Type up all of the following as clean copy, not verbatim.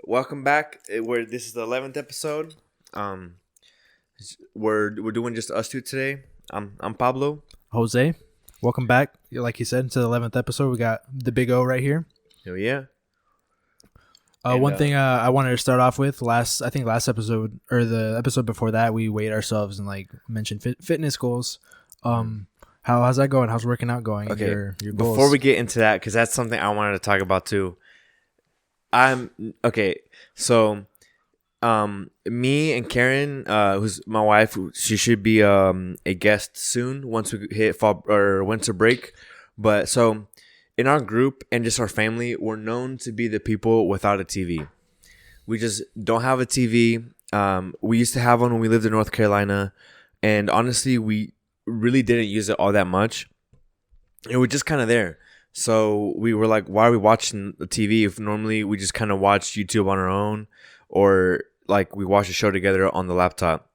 Welcome back. This is the 11th episode. We're doing just us two today. I'm Pablo. Jose, welcome back. Like you said, to the 11th episode. We got the big O right here. Oh yeah. One thing I wanted to start off with last episode or the episode before that, we weighed ourselves and mentioned fitness goals. How's that going? How's working out going? Okay. Your goals? Before we get into that, because that's something I wanted to talk about too. So, me and Karen, who's my wife, she should be a guest soon once we hit fall or winter break. But so, in our group and just our family, we're known to be the people without a TV. We just don't have a TV. We used to have one when we lived in North Carolina, and honestly, we really didn't use it all that much. It was just kind of there. So we were like, why are we watching the TV if normally we just kind of watch YouTube on our own, or like we watch a show together on the laptop.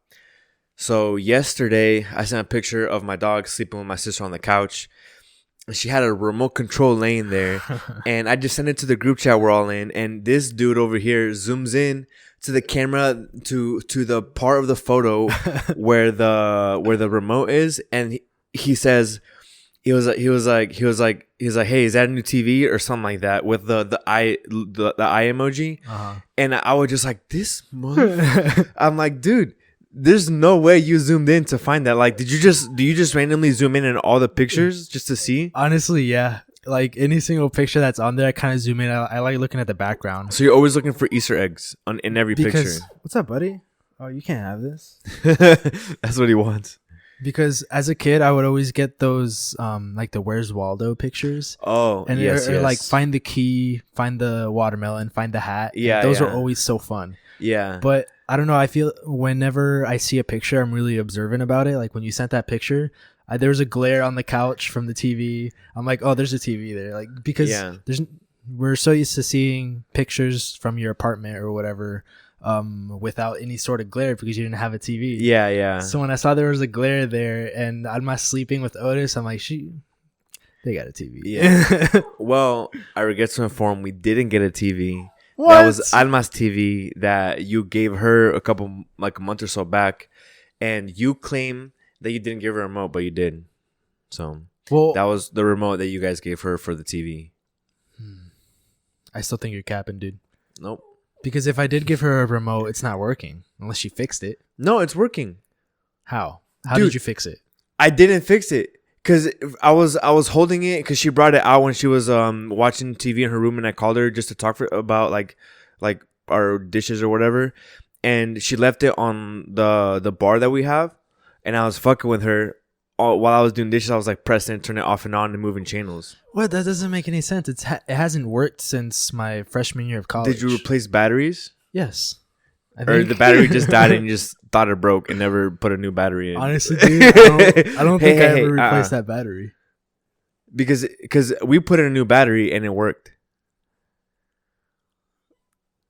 So yesterday I sent a picture of my dog sleeping with my sister on the couch. She had a remote control laying there, and I just sent it to the group chat we're all in, and this dude over here zooms in to the camera to the part of the photo where the remote is, and he says he was like, hey, is that a new TV or something like that with the eye emoji. And I was just like, this mother. I'm like, dude, there's no way you zoomed in to find that. Like, do you just randomly zoom in all the pictures just to see? Honestly, yeah. Like any single picture that's on there, I kind of zoom in. I like looking at the background. So you're always looking for Easter eggs in every picture. What's up, buddy? Oh, you can't have this. That's what he wants. Because as a kid, I would always get those like the Where's Waldo pictures. Oh, and yes. Like find the key, find the watermelon, find the hat. Yeah, those are always so fun. Yeah. But I don't know. I feel whenever I see a picture, I'm really observant about it. Like when you sent that picture, there was a glare on the couch from the TV. I'm like, oh, there's a TV there. Like because we're so used to seeing pictures from your apartment or whatever. Without any sort of glare because you didn't have a TV. Yeah. So when I saw there was a glare there and I'm not sleeping with Otis, I'm like, they got a TV. Yeah. Well, I regret to inform we didn't get a TV. What? That was Alma's TV that you gave her a month or so back, and you claim that you didn't give her a remote, but you did. So that was the remote that you guys gave her for the TV. I still think you're capping, dude. Nope. Because if I did give her a remote, it's not working unless she fixed it. No, it's working. How Dude, did you fix it? I didn't fix it because I was holding it because she brought it out when she was watching TV in her room, and I called her just to talk about like our dishes or whatever, and she left it on the bar that we have, and I was fucking with her while I was doing dishes. I was like pressing it, turning it off and on, and moving channels. What? That doesn't make any sense. It hasn't worked since my freshman year of college. Did you replace batteries? Yes. Or the battery just died and you just thought it broke and never put a new battery in? Honestly, dude, I don't think I ever replaced that battery. Because we put in a new battery and it worked.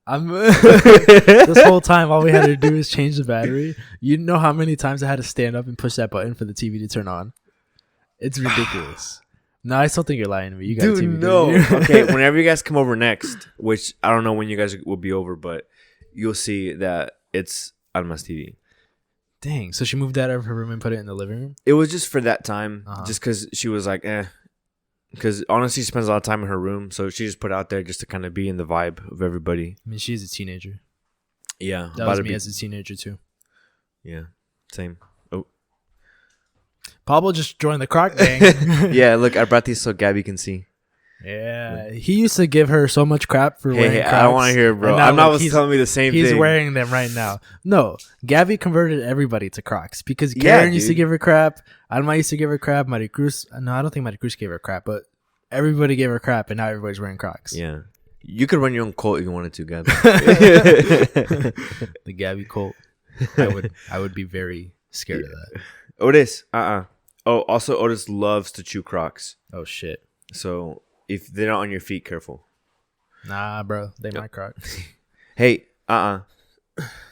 This whole time, all we had to do is change the battery. You know how many times I had to stand up and push that button for the TV to turn on? It's ridiculous. No, I still think you're lying to me. You got a TV, no. Okay, whenever you guys come over next, which I don't know when you guys will be over, but you'll see that it's Alma's TV. Dang. So she moved out of her room and put it in the living room? It was just for that time, just because she was like, Because honestly, she spends a lot of time in her room, so she just put it out there just to kind of be in the vibe of everybody. I mean, she's a teenager. Yeah. That was me as a teenager, too. Yeah, same. Oh. Pablo just joined the Croc gang. Yeah, look, I brought these so Gabby can see. Yeah, he used to give her so much crap for wearing Crocs. I don't want to hear it, bro. I'm not telling me the same thing. He's wearing them right now. No, Gabby converted everybody to Crocs because Karen used to give her crap. Alma used to give her crap. Maricruz, no, I don't think Maricruz gave her crap, but everybody gave her crap, and now everybody's wearing Crocs. Yeah, you could run your own cult if you wanted to, Gabby. The Gabby cult. I would be very scared of that. Otis, Oh, also Otis loves to chew Crocs. Oh shit. So if they're not on your feet, careful. Nah, bro, they my Crocs. Hey,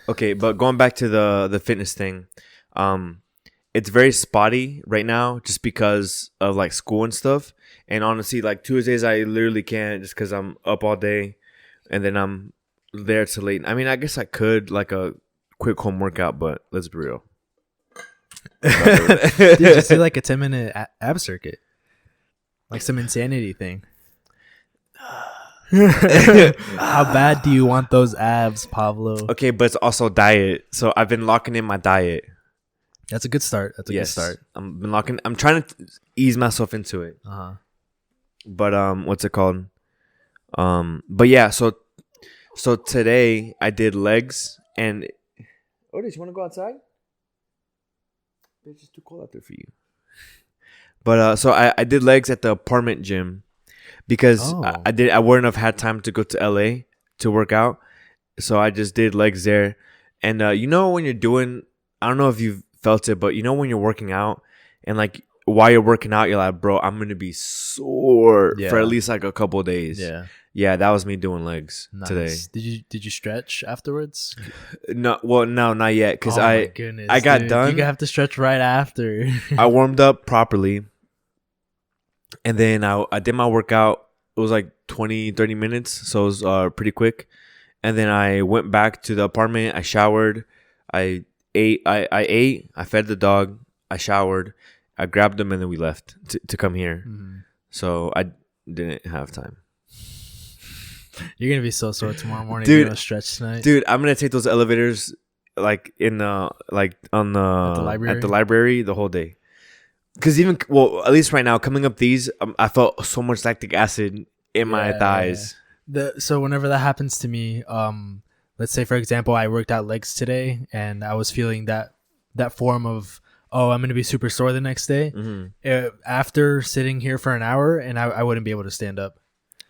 Okay, but going back to the fitness thing, it's very spotty right now just because of like school and stuff. And honestly, like Tuesdays, I literally can't just because I'm up all day, and then I'm there to late. I mean, I guess I could like a quick home workout, but let's be real. Dude, just do like a 10-minute ab circuit, like some insanity thing. How bad do you want those abs, Pablo? Okay, but it's also diet. So I've been locking in my diet. That's a good start. Good start. I'm trying to ease myself into it. But what's it called? But yeah. So today I did legs and. Otis, you want to go outside? It's just too cold out there for you. But so I did legs at the apartment gym because I wouldn't have had time to go to LA to work out, so I just did legs there. And when you're doing, I don't know if you've felt it, but when you're working out and like while you're working out, you're like, bro, I'm gonna be sore for at least like a couple of days. Yeah, that was me doing legs today. Did you stretch afterwards? No, not yet because I got done. You have to stretch right after. I warmed up properly, and then I did my workout. It was like 20-30 minutes, so it was pretty quick. And then I went back to the apartment. I showered. I ate. I ate. I fed the dog. I showered. I grabbed them, and then we left to come here. So I didn't have time. You're gonna be so sore tomorrow morning. Dude, you're gonna stretch tonight. Dude, I'm gonna take those elevators like in the at the library the whole day. Because at least right now, coming up these, I felt so much lactic acid in my thighs. So whenever that happens to me, let's say for example, I worked out legs today, and I was feeling that form of I'm gonna be super sore the next day. After sitting here for an hour, and I wouldn't be able to stand up.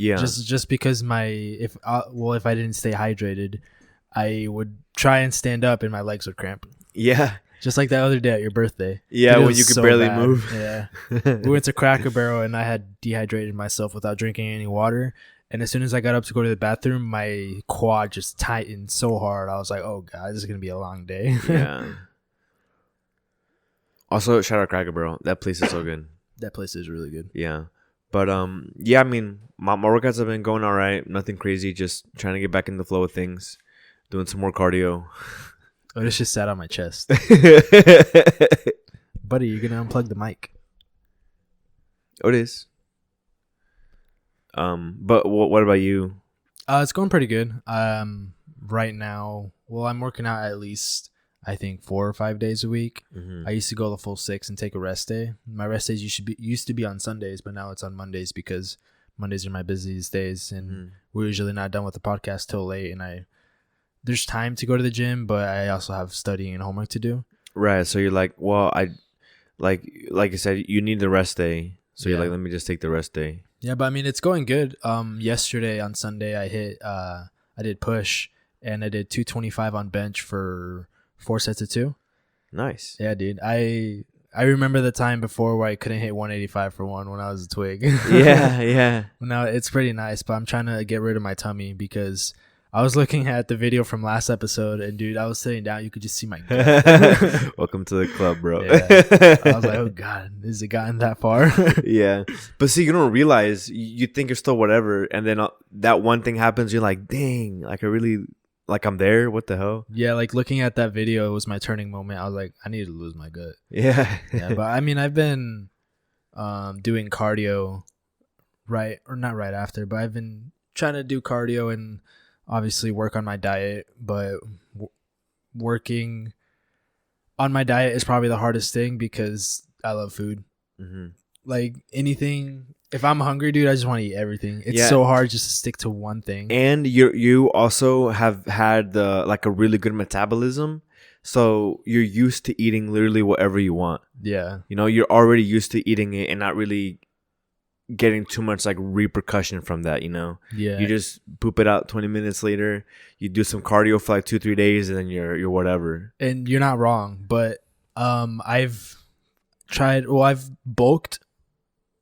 Yeah, just because if I didn't stay hydrated, I would try and stand up and my legs would cramp. Yeah, just like that other day at your birthday. Yeah, when you could barely move. Yeah, we went to Cracker Barrel and I had dehydrated myself without drinking any water. And as soon as I got up to go to the bathroom, my quad just tightened so hard. I was like, "Oh God, this is gonna be a long day." Yeah. Also, shout out Cracker Barrel. That place is so good. That place is really good. Yeah. But yeah, I mean, my workouts have been going all right. Nothing crazy. Just trying to get back in the flow of things. Doing some more cardio. Oh, this just sat on my chest. Buddy, you're gonna unplug the mic. Oh, it is. But what about you? It's going pretty good. Right now, I'm working out at least I think 4 or 5 days a week. I used to go the full 6 and take a rest day. My rest days used to be on Sundays, but now it's on Mondays because Mondays are my busiest days, and we're usually not done with the podcast till late. And there's time to go to the gym, but I also have studying and homework to do. Right. So you're like, well, I like I said, you need the rest day. So you're like, let me just take the rest day. Yeah, but I mean, it's going good. Yesterday on Sunday, I did push and I did 225 on bench for 4 sets of 2. Nice. Yeah, dude. I remember the time before where I couldn't hit 185 for one when I was a twig. Yeah. Now it's pretty nice, but I'm trying to get rid of my tummy because I was looking at the video from last episode, and dude, I was sitting down. You could just see my gut. Welcome to the club, bro. Yeah. I was like, oh God, has it gotten that far? Yeah. But see, you don't realize, you think you're still whatever, and then that one thing happens, you're like, dang, like I really, like I'm there? What the hell? Yeah, like looking at that video, it was my turning moment. I was like, I need to lose my gut. Yeah. Yeah, but I mean, I've been doing cardio not right after, but I've been trying to do cardio and obviously work on my diet, but working on my diet is probably the hardest thing because I love food. Like anything, if I'm hungry, dude, I just want to eat everything. It's so hard just to stick to one thing. And you also have had a really good metabolism, so you're used to eating literally whatever you want. Yeah, you're already used to eating it and not really getting too much like repercussion from that. Yeah, you just poop it out 20 minutes later. You do some cardio for like 2-3 days, and then you're whatever. And you're not wrong, but I've bulked.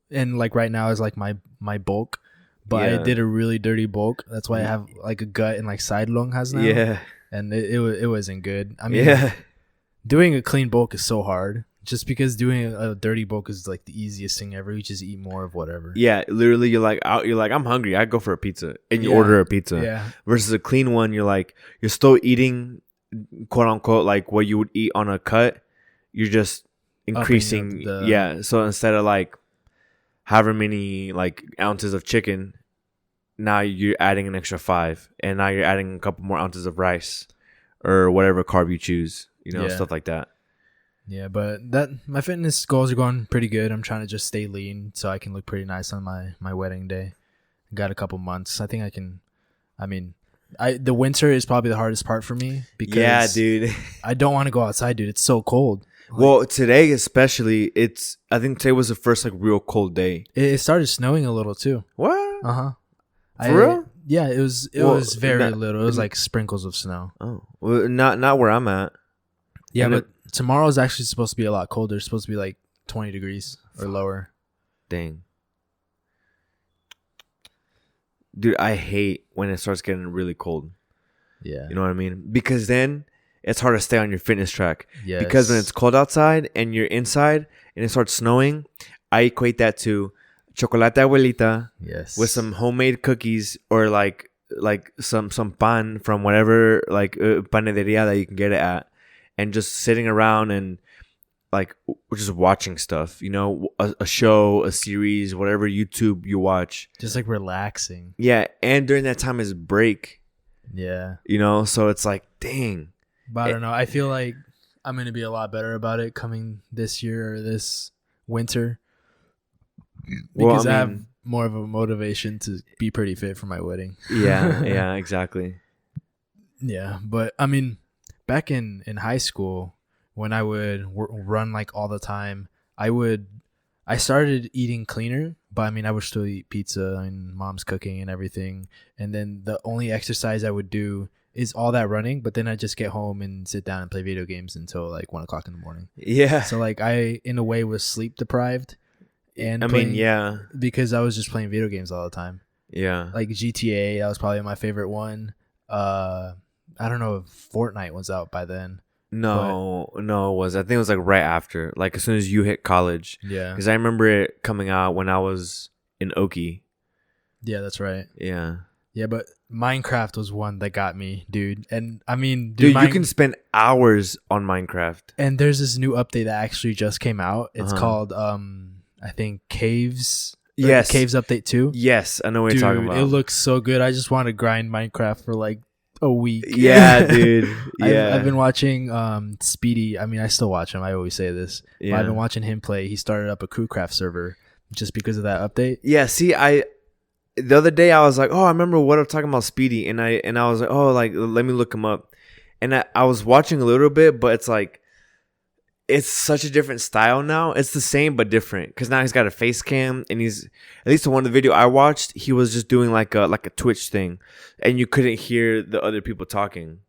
And like right now is like my bulk, but I did a really dirty bulk. That's why I have like a gut and like side lung has now. Yeah, and it wasn't good. I mean, doing a clean bulk is so hard. Just because doing a dirty bulk is like the easiest thing ever. You just eat more of whatever. Yeah, literally, you're like I'm hungry. I go for a pizza, and you order a pizza. Yeah. Versus a clean one, you're still eating, quote unquote, like what you would eat on a cut. You're just increasing. Yeah. So instead of like however many like ounces of chicken, now you're adding an extra 5, and now you're adding a couple more ounces of rice or whatever carb you choose. Stuff like that. Yeah, but my fitness goals are going pretty good. I'm trying to just stay lean so I can look pretty nice on my wedding day. Got a couple months. I think I can. I mean, the winter is probably the hardest part for me because dude, I don't want to go outside, dude. It's so cold. Well, today especially, I think today was the first like real cold day. It started snowing a little too. What? For real? Yeah, it was very little. It was like sprinkles of snow. Oh, well, not where I'm at. Yeah, but tomorrow is actually supposed to be a lot colder. It's supposed to be like 20 degrees or lower. Dang. Dude, I hate when it starts getting really cold. Yeah. You know what I mean? Because then it's hard to stay on your fitness track. Yes. Because when it's cold outside and you're inside and it starts snowing, I equate that to chocolate abuelita. Yes. With some homemade cookies or like some pan from whatever like panaderia that you can get it at, and just sitting around and like just watching stuff, a show, a series, whatever YouTube you watch, just like relaxing. Yeah, and during that time is break. Yeah. So it's like, dang. But I don't know. I feel like I'm going to be a lot better about it coming this year or this winter. Because I have more of a motivation to be pretty fit for my wedding. Yeah, exactly. Yeah, but I mean, back in high school, when I would run like all the time, I started eating cleaner, but I mean, I would still eat pizza and mom's cooking and everything. And then the only exercise I would do is all that running, but then I just get home and sit down and play video games until like 1 o'clock in the morning. Yeah. So like I, in a way, was sleep deprived. And because I was just playing video games all the time. Yeah. Like GTA, that was probably my favorite one. I don't know if Fortnite was out by then. No, it was. I think it was like right after, like as soon as you hit college. Yeah. Because I remember it coming out when I was in Okie. Yeah, that's right. Yeah. Yeah, but Minecraft was one that got me, dude. And I mean, dude, you can spend hours on Minecraft. And there's this new update that actually just came out. It's called I think Caves. Yes. Caves Update 2. Yes, I know what you're talking about. It looks so good. I just want to grind Minecraft for like a week. Yeah, dude. Yeah. I've been watching Speedy. I mean, I still watch him. I always say this. Yeah. But I've been watching him play. He started up a Crewcraft server just because of that update. Yeah, see, the other day I was like, oh, I remember what I'm talking about, Speedy, and I was like, oh, like let me look him up. And I was watching a little bit, but it's like it's such a different style now. It's the same but different because now he's got a face cam, and he's, at least in one of the video I watched, he was just doing like a Twitch thing, and you couldn't hear the other people talking.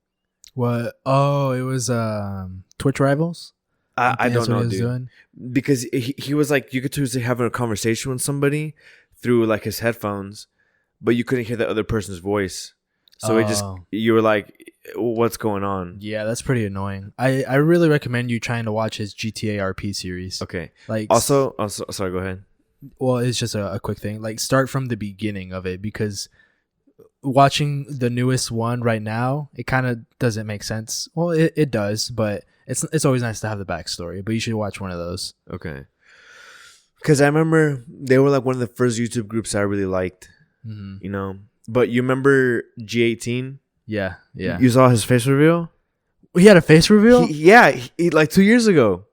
What? Oh, it was Twitch Rivals. I don't know, dude. Doing? Because he was like, you could seriously having a conversation with somebody through like his headphones, but you couldn't hear the other person's voice. So you were like, what's going on? Yeah, that's pretty annoying. I really recommend you trying to watch his GTA RP series. Okay. Like also sorry, go ahead. Well, it's just a quick thing. Like start from the beginning of it, because watching the newest one right now, it kind of doesn't make sense. Well, it does, but it's always nice to have the backstory. But you should watch one of those. Okay. Because I remember they were like one of the first YouTube groups I really liked. Mm-hmm. But you remember G18? Yeah. You saw his face reveal? He had a face reveal? He like 2 years ago.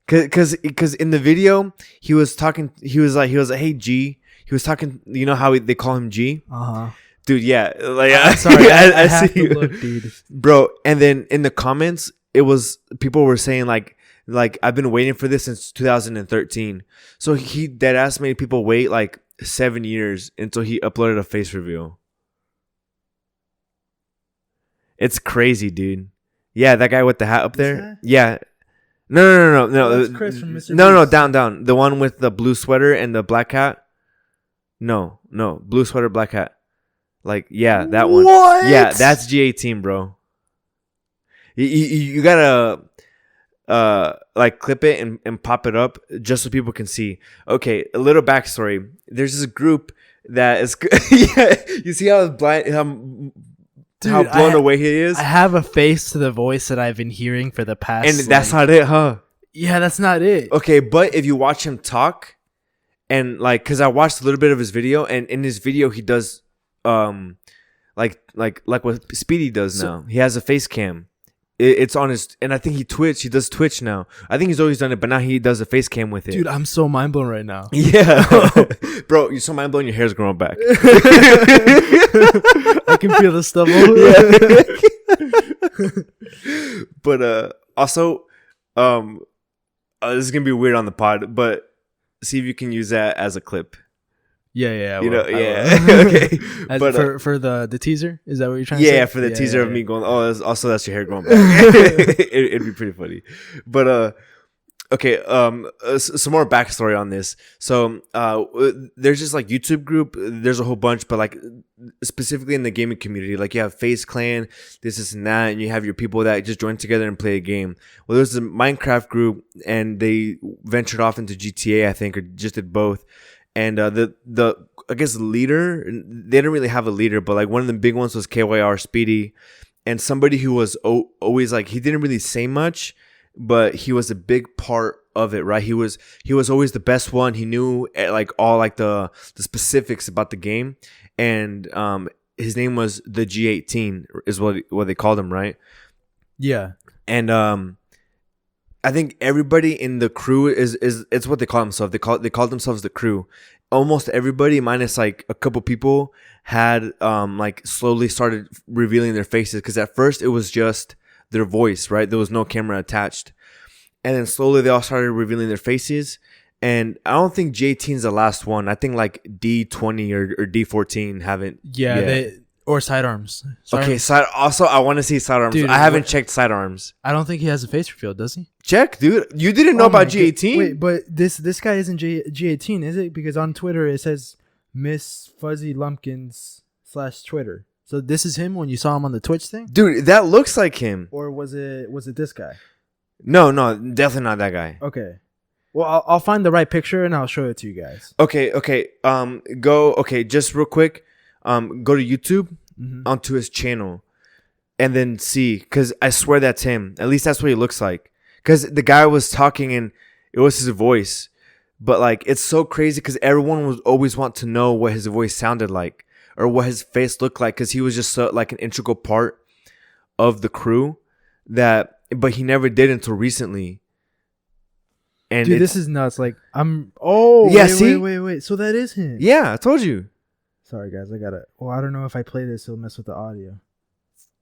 Cause in the video he was talking. He was like, hey G. He was talking. You know how they call him G? Dude, yeah. Like, sorry, I have to look, dude. Bro. And then in the comments, it was people were saying like I've been waiting for this since 2013. So he dead ass made people wait like 7 years until he uploaded a face reveal. It's crazy, dude. Yeah, that guy with the hat up there. Yeah. No. That's Chris from Mr. No, down. The one with the blue sweater and the black hat. No. Blue sweater, black hat. Like, yeah, that one. What? Yeah, that's G18, bro. You gotta like clip it and pop it up just so people can see. Okay, a little backstory. There's this group that is yeah, you see how blind Dude, how blown away he is. I have a face to the voice that I've been hearing for the past, and that's not it, huh? Yeah, that's not it. Okay, but if you watch him talk, and like, cause I watched a little bit of his video, and in his video he does like what Speedy does now. He has a face cam. It's on his, and I think he does Twitch now. I think he's always done it, but now he does a face cam with it. Dude, I'm so mind blown right now. Yeah. Bro, you're so mind blown, your hair's growing back. I can feel the stubble. Yeah. But also, this is gonna be weird on the pod, but see if you can use that as a clip. Yeah. Yeah. Okay. But for the teaser, is that what you're trying to say? Yeah, for the teaser of me going, oh, that's your hair growing back. It'd be pretty funny. But okay, some more backstory on this. So there's just like YouTube group. There's a whole bunch, but like specifically in the gaming community, like you have Face Clan, this and that, and you have your people that just join together and play a game. Well, there's a Minecraft group, and they ventured off into GTA, I think, or just did both. And the I guess the leader, they didn't really have a leader, but like one of the big ones was KYR Speedy, and somebody who was always like, he didn't really say much, but he was a big part of it, right? He was always the best one. He knew like all like the specifics about the game, and his name was the G18 is what they called him, right? Yeah. And I think everybody in the crew is it's what they call themselves. They call themselves the crew. Almost everybody, minus like a couple people, had like slowly started revealing their faces, because at first it was just their voice, right? There was no camera attached, and then slowly they all started revealing their faces. And I don't think J18's the last one. I think like D20 or D14 haven't. Yeah, yet. Or sidearms. Okay, also, I want to see sidearms. Dude, I haven't checked sidearms. I don't think he has a face reveal, does he? Check, dude. You didn't know about G18? Wait, but this guy isn't G18, is it? Because on Twitter it says Miss Fuzzy Lumpkins /Twitter. So this is him when you saw him on the Twitch thing? Dude, that looks like him. Or was it this guy? No, definitely not that guy. Okay. Well, I'll find the right picture and I'll show it to you guys. Okay. Just real quick. Go to YouTube, onto his channel, and then see, because I swear that's him. At least that's what he looks like. Because the guy was talking and it was his voice, but like it's so crazy because everyone would always want to know what his voice sounded like or what his face looked like, because he was just so like an integral part of the crew but he never did until recently. And dude, this is nuts. Like wait. So that is him. Yeah, I told you. Sorry, guys. I gotta. Well, I don't know if I play this, it'll mess with the audio.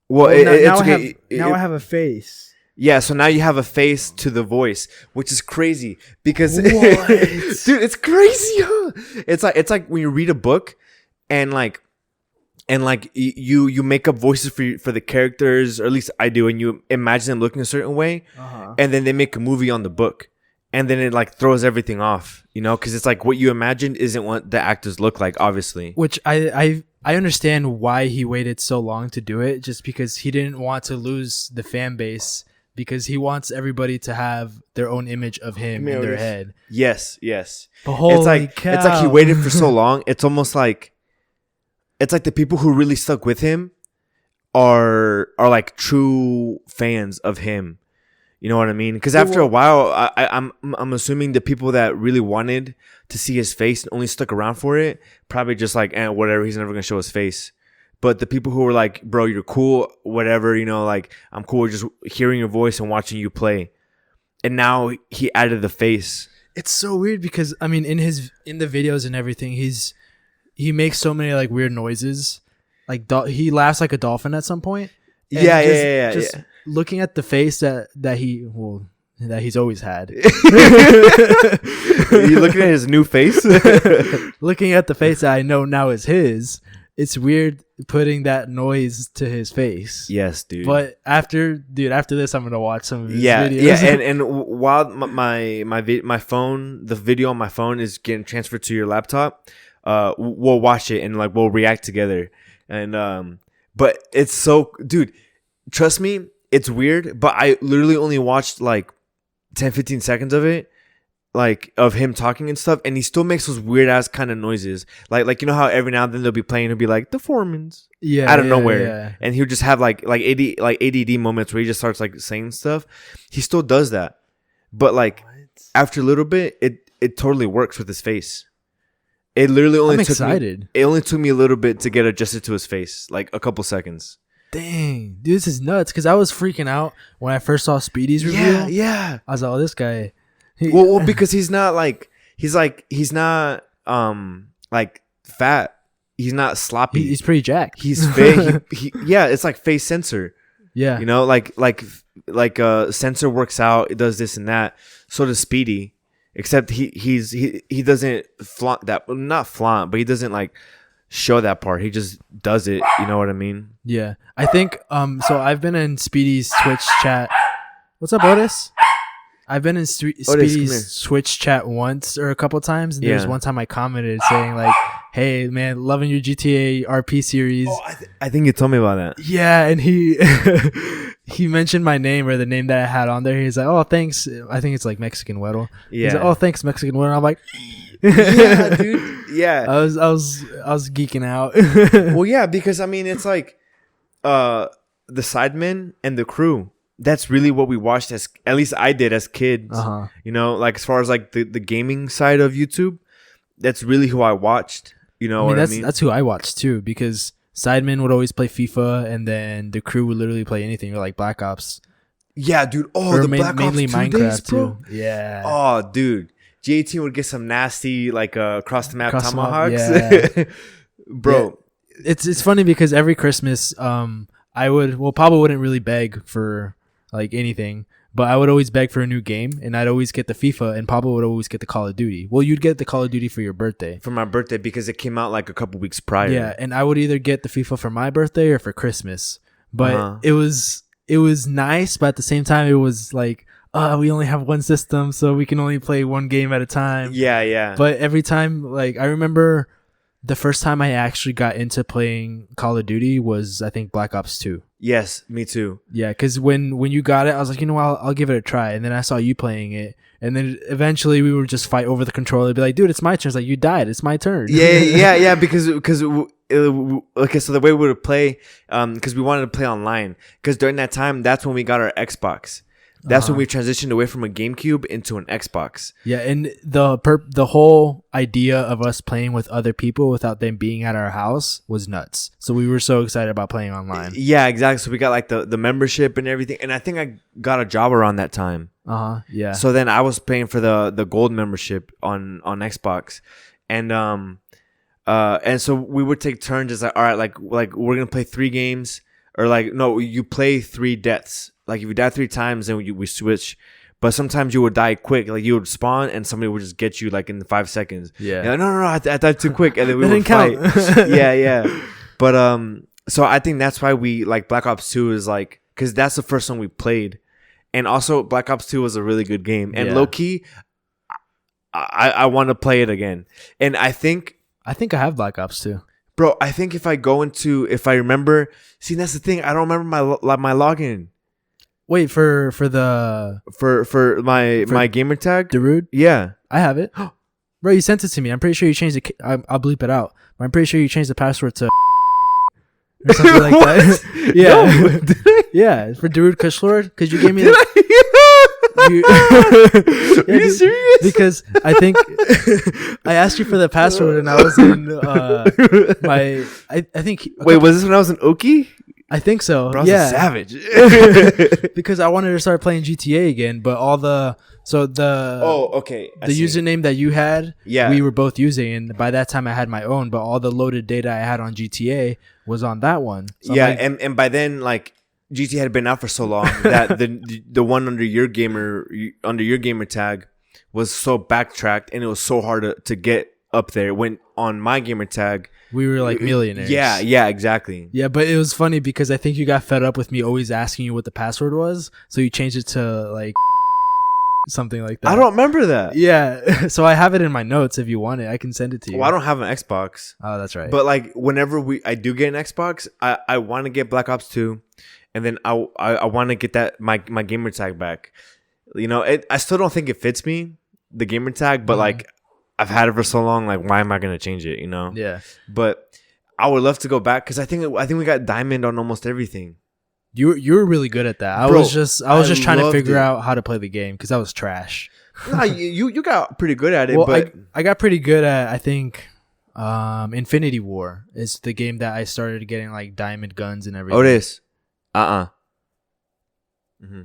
Well, I have a face. Yeah, so now you have a face to the voice, which is crazy because, what? Dude, it's crazy. Huh? It's like when you read a book, and you make up voices for the characters, or at least I do, and you imagine them looking a certain way, and then they make a movie on the book. And then it like throws everything off, because it's like what you imagined isn't what the actors look like, obviously. Which I understand why he waited so long to do it, just because he didn't want to lose the fan base, because he wants everybody to have their own image of him in their head. Yes. But holy cow. It's like he waited for so long. It's almost like the people who really stuck with him are like true fans of him. You know what I mean? Because after a while, I'm assuming the people that really wanted to see his face and only stuck around for it, probably just like, whatever, he's never gonna show his face. But the people who were like, bro, you're cool, whatever, like, I'm cool with just hearing your voice and watching you play. And now he added the face. It's so weird because I mean, in the videos and everything, he makes so many like weird noises. Like he laughs like a dolphin at some point. Yeah. Looking at the face that he's always had. You looking at his new face? Looking at the face that I know now is his. It's weird putting that noise to his face. Yes, dude. But after this, I'm gonna watch some of his videos. Yeah, and while my phone, the video on my phone is getting transferred to your laptop, we'll watch it and like we'll react together. And but it's so, dude, trust me. It's weird, but I literally only watched like 10-15 seconds of it, like of him talking and stuff, and he still makes those weird ass kind of noises, like you know how every now and then they'll be playing, he'll be like the Foreman's, out of nowhere, and he'll just have like ADD moments where he just starts like saying stuff. He still does that, but like after a little bit, it totally works with his face. It literally only it only took me a little bit to get adjusted to his face, like a couple seconds. Dang, dude, this is nuts. Because I was freaking out when I first saw Speedy's reveal. Yeah. I was like, oh, this guy. Well, because he's not like he's not like fat. He's not sloppy. He's pretty jacked. He's fake. Yeah, it's like face sensor. Yeah, you know, like sensor works out. It does this and that. So does Speedy, except he doesn't flaunt that. Not flaunt, but he doesn't like show that part. He just does it. You know what I mean? Yeah, I think. So I've been in Speedy's Twitch chat. What's up, Otis? I've been in Speedy's Twitch chat once or a couple times, and there's one time I commented saying like, "Hey man, loving your GTA RP series." Oh, I think you told me about that. Yeah, and he he mentioned my name or the name that I had on there. He's like, "Oh, thanks." I think it's like Mexican Weddle. Yeah. He's like, "Oh, thanks, Mexican Weddle." I'm like, "Yeah, dude." Yeah. I was geeking out. Well, yeah, because I mean, it's like, the sidemen and the crew. That's really what we watched at least I did as kids. Uh-huh. You know, like as far as like the gaming side of YouTube, that's really who I watched. You know what I mean? That's who I watched too, because Sidemen would always play FIFA, and then the crew would literally play anything, or like Black Ops. Yeah, dude. Oh, the Black Ops 2 Minecraft days, bro. Too. Yeah. Oh, dude. J18 would get some nasty like across the map tomahawks. Yeah. Bro. Yeah. It's funny because every Christmas, Pablo wouldn't really beg for like anything, but I would always beg for a new game, and I'd always get the FIFA, and Pablo would always get the Call of Duty. Well, you'd get the Call of Duty for your birthday. For my birthday, because it came out like a couple weeks prior. Yeah, and I would either get the FIFA for my birthday or for Christmas. But it was nice, but at the same time, it was like, we only have one system, so we can only play one game at a time. Yeah. But every time, like, I remember the first time I actually got into playing Call of Duty was, I think, Black Ops 2. Yes, me too. Yeah, because when you got it, I was like, you know what, I'll give it a try. And then I saw you playing it. And then eventually we would just fight over the controller. Be like, dude, it's my turn. It's like, you died. It's my turn. Yeah. Because okay, so the way we would play, because we wanted to play online. Because during that time, that's when we got our Xbox. That's when we transitioned away from a GameCube into an Xbox. Yeah, and the whole idea of us playing with other people without them being at our house was nuts. So we were so excited about playing online. Yeah, exactly. So we got like the membership and everything. And I think I got a job around that time. Yeah. So then I was paying for the gold membership on Xbox. And so we would take turns as like, all right, like we're gonna play 3 games, or like, no, you play 3 deaths. Like if you die 3 times, then we switch. But sometimes you would die quick. Like you would spawn and somebody would just get you like in 5 seconds. Yeah. Like, no, I died too quick, and then we would fight. Yeah. But so I think that's why we like Black Ops 2 is like, because that's the first one we played, and also Black Ops 2 was a really good game. And low key, I want to play it again. And I think I have Black Ops 2. Bro, I think if I remember, see, that's the thing. I don't remember my login. Wait, for my gamer tag? Darude? Yeah. I have it. Bro, you sent it to me. I'm pretty sure you changed it. I'll bleep it out. But I'm pretty sure you changed the password to or something like that. Yeah. No, did I? Yeah, for Darude Kushlord, because you gave me Are you serious? Because I think I asked you for the password, and I was in I think. Wait, was this when I was in Oki? I think so. Bro, I was a savage. Because I wanted to start playing GTA again, but the username that you had, we were both using, and by that time I had my own, but all the loaded data I had on GTA was on that one. So and by then, like, GTA had been out for so long that the one under your gamer tag was so backtracked, and it was so hard to get up there. When on my gamer tag, we were like millionaires. Yeah, exactly. Yeah, but it was funny because I think you got fed up with me always asking you what the password was, so you changed it to like something like that. I don't remember that. Yeah, so I have it in my notes. If you want it, I can send it to you. Well, I don't have an Xbox. Oh, that's right. But like whenever I do get an Xbox, I want to get Black Ops 2. And then I want to get my gamer tag back. You know, I still don't think it fits me, the gamer tag, but like I've had it for so long. Like, why am I gonna change it? You know? Yeah. But I would love to go back because I think we got diamond on almost everything. You were really good at that. Bro, I was just trying to figure it. out how to play the game because I was trash. Nah, you got pretty good at it. Well, but I got pretty good at, I think, Infinity War is the game that I started getting like diamond guns and everything. Oh, it is. Mm-hmm.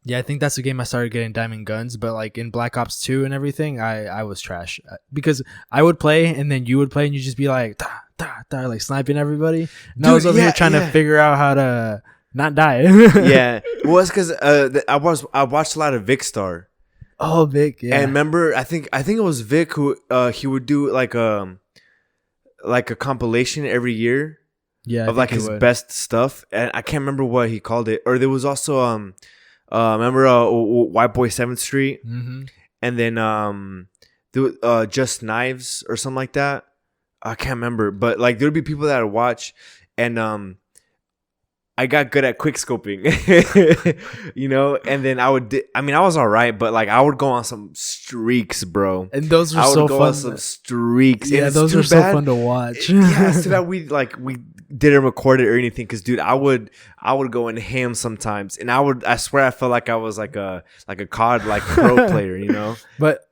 Yeah, I think that's the game I started getting diamond guns. But like in Black Ops 2 and everything, I was trash because I would play and then you would play and you'd just be like, da, da, da, like sniping everybody. And I was over here trying to figure out how to not die. Yeah, well, it's because I watched a lot of Vicstar. Oh, Vic, yeah. And remember, I think it was Vic who he would do like a compilation every year. Yeah, of like his best stuff, and I can't remember what he called it. Or there was also remember White Boy 7th Street, and then Just Knives or something like that. I can't remember, but like there would be people that would watch, and I got good at quick scoping, you know, and then I was all right, but like I would go on some streaks, bro. And those were so fun. On some streaks. Yeah, those were so fun to watch. Yeah, so that we didn't record it or anything, because dude, I would go in ham sometimes, and I swear I felt like I was like a COD like pro player, you know. But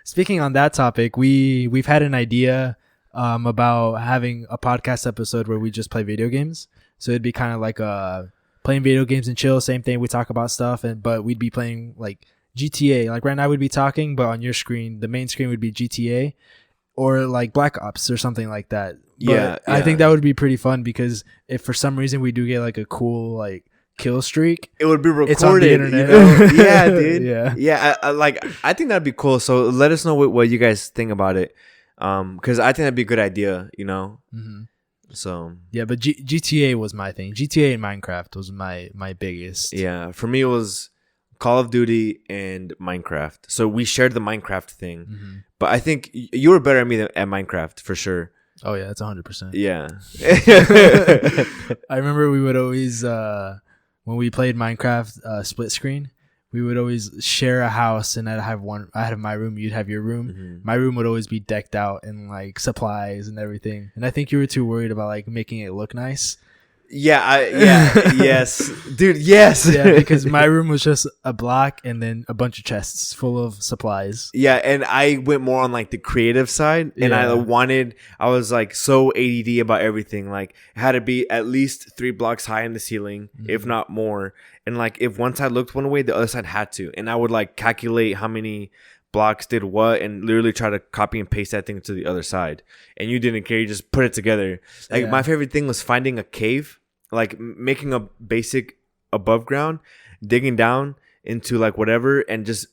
speaking on that topic, we've had an idea about having a podcast episode where we just play video games. So it'd be kind of like playing video games and chill. Same thing. We talk about stuff, but we'd be playing like GTA. Like right now we'd be talking, but on your screen, the main screen would be GTA or like Black Ops or something like that. But yeah. I think that would be pretty fun because if for some reason we do get like a cool like kill streak, it would be recorded. It's on the internet. You know? Yeah, dude. Yeah. Yeah. I think that'd be cool. So let us know what you guys think about it. Because I think that'd be a good idea. You know. Mm-hmm. So yeah, but GTA was my thing. GTA and Minecraft was my biggest. Yeah, for me it was Call of Duty and Minecraft. So we shared the Minecraft thing, but I think you were better at me at Minecraft for sure. Oh yeah, that's 100%. Yeah, I remember we would always when we played Minecraft split screen. We would always share a house, and I'd have my room, you'd have your room. Mm-hmm. My room would always be decked out in like supplies and everything. And I think you were too worried about like making it look nice. Yeah, yes, dude, yes. Yeah, because my room was just a block and then a bunch of chests full of supplies. Yeah, and I went more on like the creative side, and I was like so ADD about everything. Like it had to be at least 3 blocks high in the ceiling, if not more. And like if one side looked one way, the other side had to. And I would like calculate how many blocks did what and literally try to copy and paste that thing to the other side. And you didn't care, you just put it together. Like my favorite thing was finding a cave, like making a basic above ground, digging down into like whatever, and just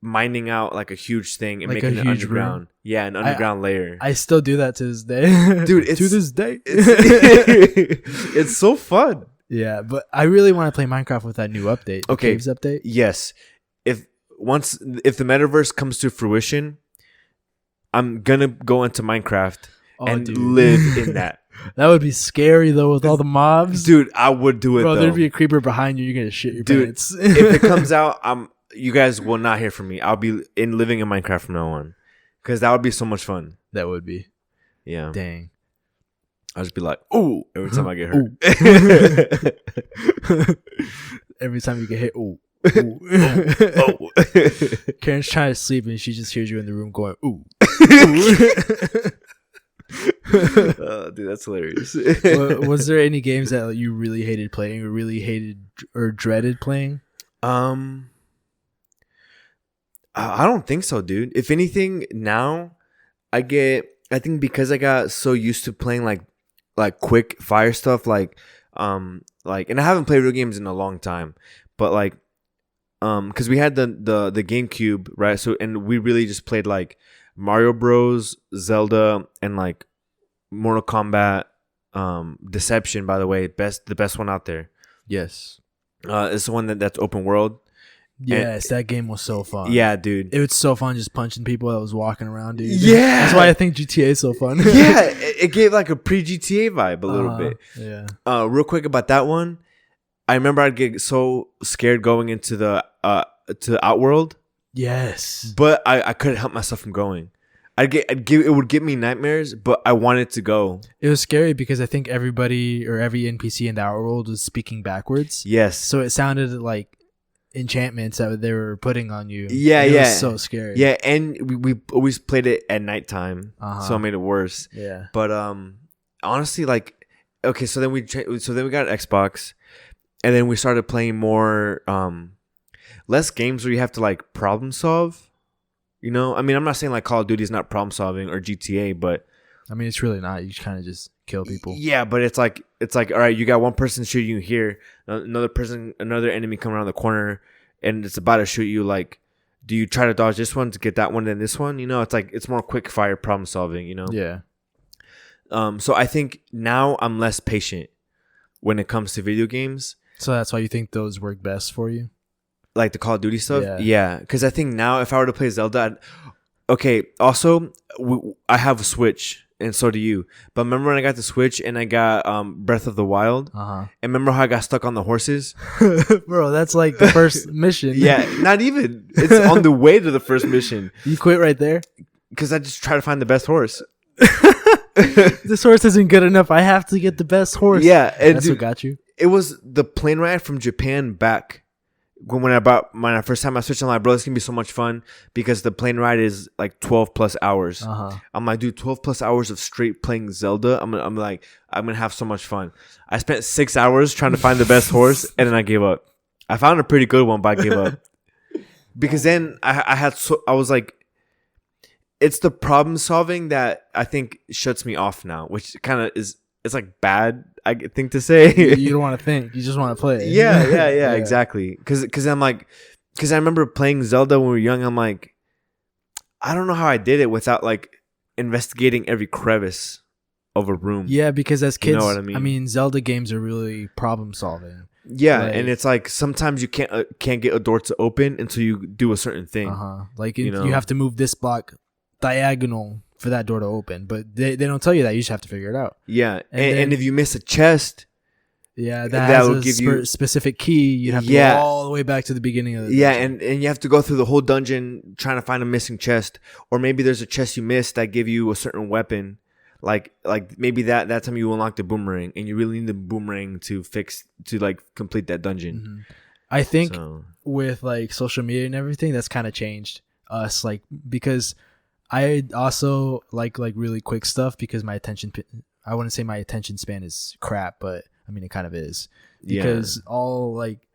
mining out like a huge thing and like making an underground room. Yeah, an underground layer. I still do that to this day. Dude, to this day. It's so fun. Yeah, but I really want to play Minecraft with that new update. The Caves update. Yes. If the metaverse comes to fruition, I'm gonna go into Minecraft and live in that. That would be scary though with all the mobs. Dude, I would do it. Bro, there'd be a creeper behind you, you're gonna shit your pants. If it comes out, you guys will not hear from me. I'll be living in Minecraft from now on. Because that would be so much fun. That would be. Yeah. Dang. I'll just be like, ooh, every time I get hurt. Every time you get hit, ooh. Oh. Karen's trying to sleep and she just hears you in the room going, ooh. Dude, that's hilarious. Was there any games that you really hated playing or really hated or dreaded playing? I don't think so, dude. If anything, now I think because I got so used to playing like quick fire stuff, like and I haven't played video games in a long time, but like because we had the GameCube, right? So and we really just played like Mario Bros, Zelda, and like Mortal Kombat, Deception. By the way, the best one out there. Yes, it's the one that's open world. Yes, that game was so fun. Yeah, dude. It was so fun just punching people that was walking around, dude. Yeah. That's why I think GTA is so fun. Yeah, it gave like a pre-GTA vibe a little bit. Yeah. Real quick about that one, I remember I'd get so scared going into the to Outworld. Yes. But I couldn't help myself from going. It would give me nightmares, but I wanted to go. It was scary because I think everybody or every NPC in the Outworld was speaking backwards. Yes. So it sounded like enchantments that they were putting on you. Yeah, it yeah. was so scary. Yeah, and we always played it at nighttime, so it made it worse. Yeah. But honestly, like, okay, so then we got an Xbox, and then we started playing more less games where you have to like problem solve. You know, I mean, I'm not saying like Call of Duty is not problem solving or GTA, but I mean, it's really not. You kind of just kill people. Yeah, but it's like all right, you got one person shooting you here, another enemy coming around the corner, and it's about to shoot you. Like, do you try to dodge this one to get that one, then this one? You know, it's like it's more quick fire problem solving. You know. Yeah. So I think now I'm less patient when it comes to video games. So that's why you think those work best for you? Like the Call of Duty stuff? Yeah. Because I think now if I were to play Zelda... also, I have a Switch, and so do you. But remember when I got the Switch and I got Breath of the Wild? And remember how I got stuck on the horses? Bro, that's like the first mission. Yeah, not even. It's on the way to the first mission. You quit right there? Because I just try to find the best horse. This horse isn't good enough. I have to get the best horse. Yeah. And that's what got you? It was the plane ride from Japan back. When I first time I switched, I'm like, bro, this can be so much fun because the plane ride is like 12 plus hours. I'm like, dude, 12 plus hours of straight playing Zelda. I'm gonna have so much fun. I spent 6 hours trying to find the best horse, and then I gave up. I found a pretty good one, but I gave up because then I was like, it's the problem solving that I think shuts me off now, which kind of is. It's like bad, I think, to say. You don't want to think. You just want to play. Yeah, exactly. Because I'm like, because I remember playing Zelda when we were young. I'm like, I don't know how I did it without like investigating every crevice of a room. Yeah, because as kids, you know what I mean? Zelda games are really problem solving. Yeah, and it's like sometimes you can't get a door to open until you do a certain thing. Like you have to move this block diagonal for that door to open, but they don't tell you that. You just have to figure it out. Yeah, and if you miss a chest, that will give you a specific key. You have to go all the way back to the beginning of the dungeon. and you have to go through the whole dungeon trying to find a missing chest, or maybe there's a chest you missed that give you a certain weapon. Like maybe that time you unlock the boomerang, and you really need the boomerang to complete that dungeon. I think with like social media and everything, that's kind of changed us, like, because I also like really quick stuff because I wouldn't say my attention span is crap, but I mean it kind of is, because all like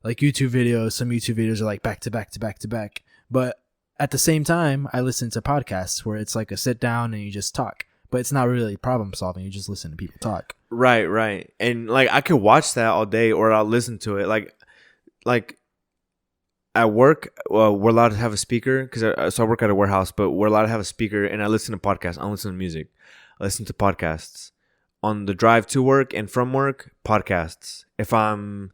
YouTube videos, some YouTube videos are like back to back to back to back, but at the same time I listen to podcasts where it's like a sit down and you just talk, but it's not really problem solving. You just listen to people talk. Right. And like I could watch that all day, or I'll listen to it. Like at work, we're allowed to have a speaker because I work at a warehouse, but we're allowed to have a speaker, and I listen to podcasts. I don't listen to music. I listen to podcasts on the drive to work and from work. Podcasts. If I'm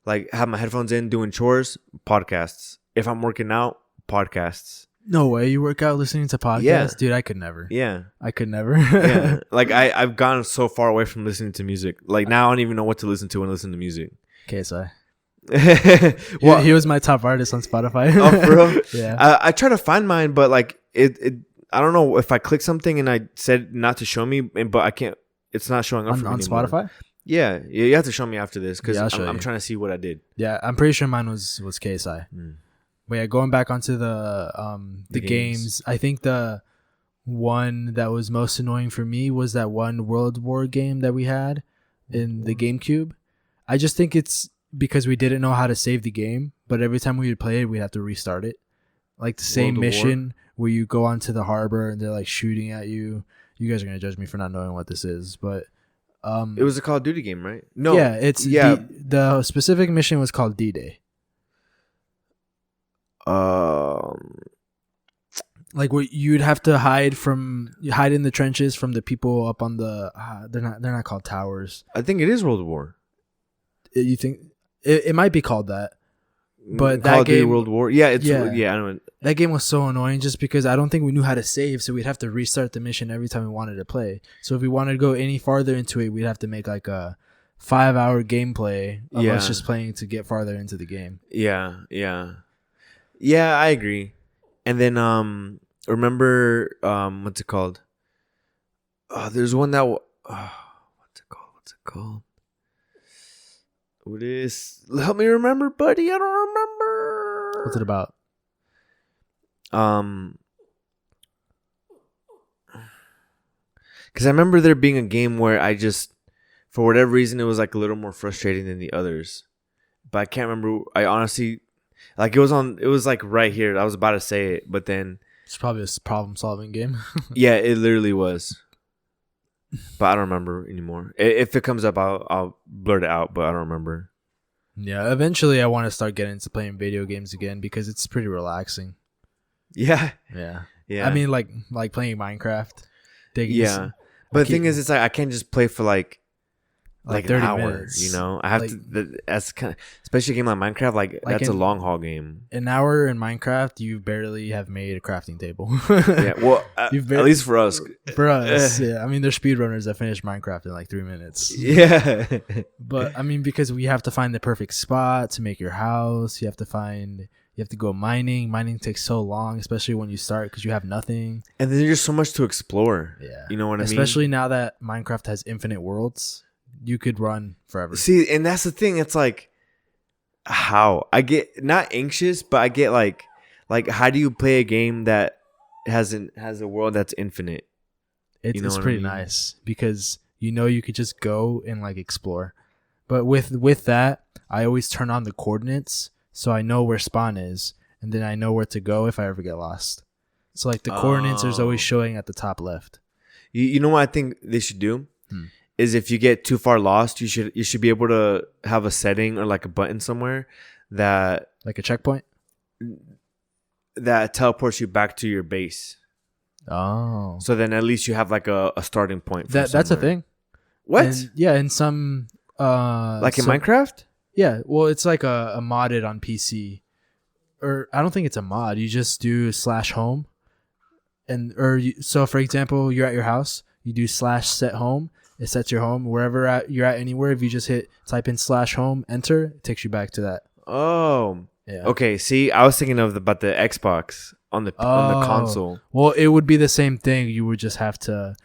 like have my headphones in doing chores, podcasts. If I'm working out, podcasts. No way, you work out listening to podcasts? Yeah. Dude, I could never. Yeah. I could never. Yeah. Like I've gone so far away from listening to music. Like now I don't even know what to listen to when I listen to music. KSI. Well, he was my top artist on Spotify. Oh, for real? Yeah. I try to find mine, but like it I don't know if I click something and I said not to show me, but I can't. It's not showing up for me on anymore. Spotify. Yeah, you have to show me after this because I'm trying to see what I did. Yeah, I'm pretty sure mine was KSI. But yeah, going back onto the games, I think the one that was most annoying for me was that one World War game that we had in the GameCube. I just think it's because we didn't know how to save the game, but every time we would play it, we'd have to restart it. Like the same mission where you go onto the harbor and they're like shooting at you. You guys are gonna judge me for not knowing what this is, but it was a Call of Duty game, right? No, it's the specific mission was called D-Day. Like where you'd have to hide in the trenches from the people up on the they're not called towers. I think it is World War. You think it might be called that? But Call that of Duty game, World War. Yeah, I know. That game was so annoying just because I don't think we knew how to save, so we'd have to restart the mission every time we wanted to play. So if we wanted to go any farther into it, we'd have to make like a 5-hour gameplay of us just playing to get farther into the game. Yeah. Yeah, I agree. And then remember what's it called? There's one that what's it called? What's it called? What is? Help me remember, buddy. I don't remember. What's it about? Because I remember there being a game where I just, for whatever reason, it was like a little more frustrating than the others. But I can't remember. I honestly, like it was on. It was like right here. I was about to say it, but then It's probably a problem-solving game. yeah, it literally was. But I don't remember anymore. If it comes up, I'll blurt it out. But I don't remember. Yeah, eventually I want to start getting into playing video games again because it's pretty relaxing. Yeah, Yeah. yeah. I mean, like playing Minecraft. Yeah, but the thing is, it's like I can't just play for like an 30 hour. minutes. You know, I have Like- to. That's kind of, especially a game like Minecraft. Like that's a long haul game. An hour in Minecraft, you barely have made a crafting table. Yeah, well, at least for us. For us, yeah. I mean, there's speedrunners that finish Minecraft in like 3 minutes. Yeah. But I mean, because we have to find the perfect spot to make your house. You have to go mining. Mining takes so long, especially when you start because you have nothing. And then there's so much to explore. Yeah. You know what I mean? Especially now that Minecraft has infinite worlds, you could run forever. See, and that's the thing. It's like, how I get not anxious, but I get like how do you play a game that has a world that's infinite? It's pretty nice because you could just go and like explore. But with that, I always turn on the coordinates so I know where spawn is, and then I know where to go if I ever get lost. So like the coordinates is always showing at the top left. You know what I think they should do? Is if you get too far lost, you should be able to have a setting or like a button somewhere that Like a checkpoint? that teleports you back to your base. Oh. So then at least you have like a starting point. That's a thing. What? In some like in Minecraft? Yeah, well it's like a modded on PC. Or I don't think it's a mod. You just do /home. So for example, you're at your house, you do /set home. It sets your home wherever you're at anywhere. If you just type in /home, enter, it takes you back to that. Oh, yeah. Okay. See, I was thinking about the Xbox on the console. Well, it would be the same thing. You would just have to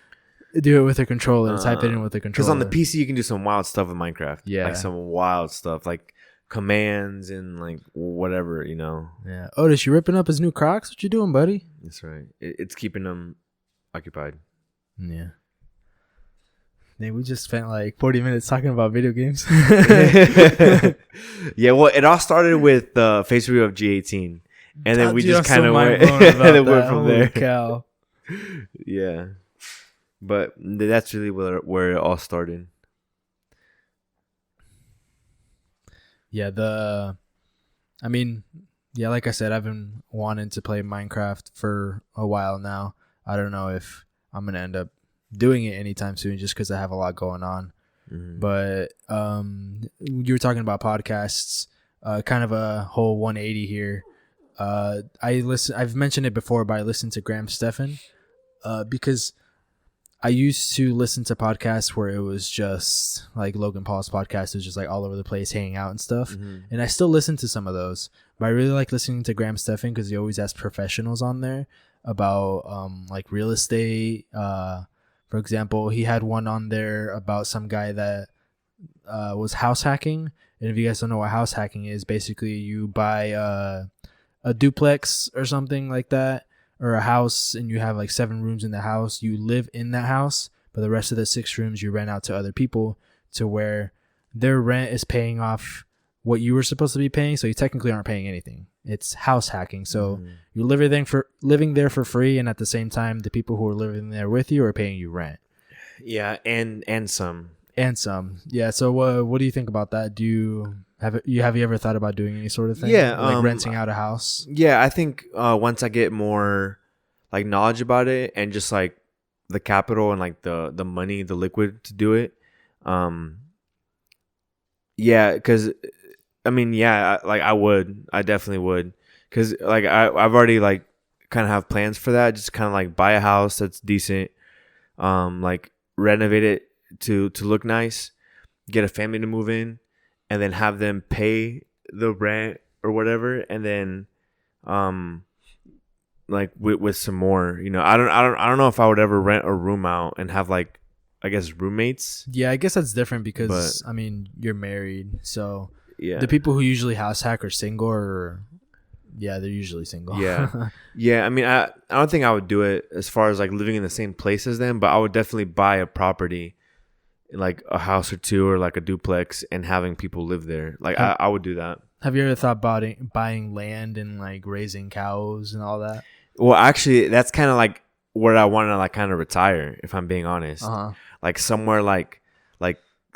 do it with a controller. Type it in with a controller. Because on the PC, you can do some wild stuff with Minecraft. Yeah, like some wild stuff, like commands and like whatever, you know. Yeah. Otis, you ripping up his new Crocs? What you doing, buddy? That's right. It's keeping them occupied. Yeah. Man, we just spent like 40 minutes talking about video games. Yeah, well, it all started with the face review of G18, and then we just kind of went, went from there. Cow. Yeah, but that's really where it all started. Yeah, I mean, yeah, like I said, I've been wanting to play Minecraft for a while now. I don't know if I'm gonna end up doing it anytime soon just because I have a lot going on. But you were talking about podcasts, kind of a whole 180 here. I've mentioned it before, but I listen to Graham Stephan because I used to listen to podcasts where it was just like Logan Paul's podcast was just like all over the place hanging out and stuff. And I still listen to some of those, but I really like listening to Graham Stephan because he always has professionals on there about like real estate. For example, he had one on there about some guy that was house hacking. And if you guys don't know what house hacking is, basically you buy a duplex or something like that, or a house, and you have like 7 rooms in the house. You live in that house, but the rest of the 6 rooms you rent out to other people to where their rent is paying off what you were supposed to be paying. So you technically aren't paying anything. It's house hacking. So you're living there for free, and at the same time, the people who are living there with you are paying you rent. Yeah, and some. Yeah. So what do you think about that? Do you have you ever thought about doing any sort of thing? Yeah, like renting out a house. Yeah, I think once I get more like knowledge about it and just like the capital and like the money, the liquid to do it. Yeah, because I mean, yeah, I definitely would, because like I've already like kind of have plans for that. Just kind of like buy a house that's decent, like renovate it to look nice, get a family to move in, and then have them pay the rent or whatever, and then like with some more. I don't know if I would ever rent a room out and have like, I guess, roommates. Yeah, I guess that's different because I mean you're married, so Yeah. the people who usually house hack are single, or yeah, they're usually single. Yeah. Yeah. I mean, I don't think I would do it as far as like living in the same place as them, but I would definitely buy a property, like a house or two or like a duplex, and having people live there. Like I would do that. Have you ever thought about buying land and like raising cows and all that? Well, actually, that's kind of like where I want to like kind of retire, if I'm being honest. Like somewhere like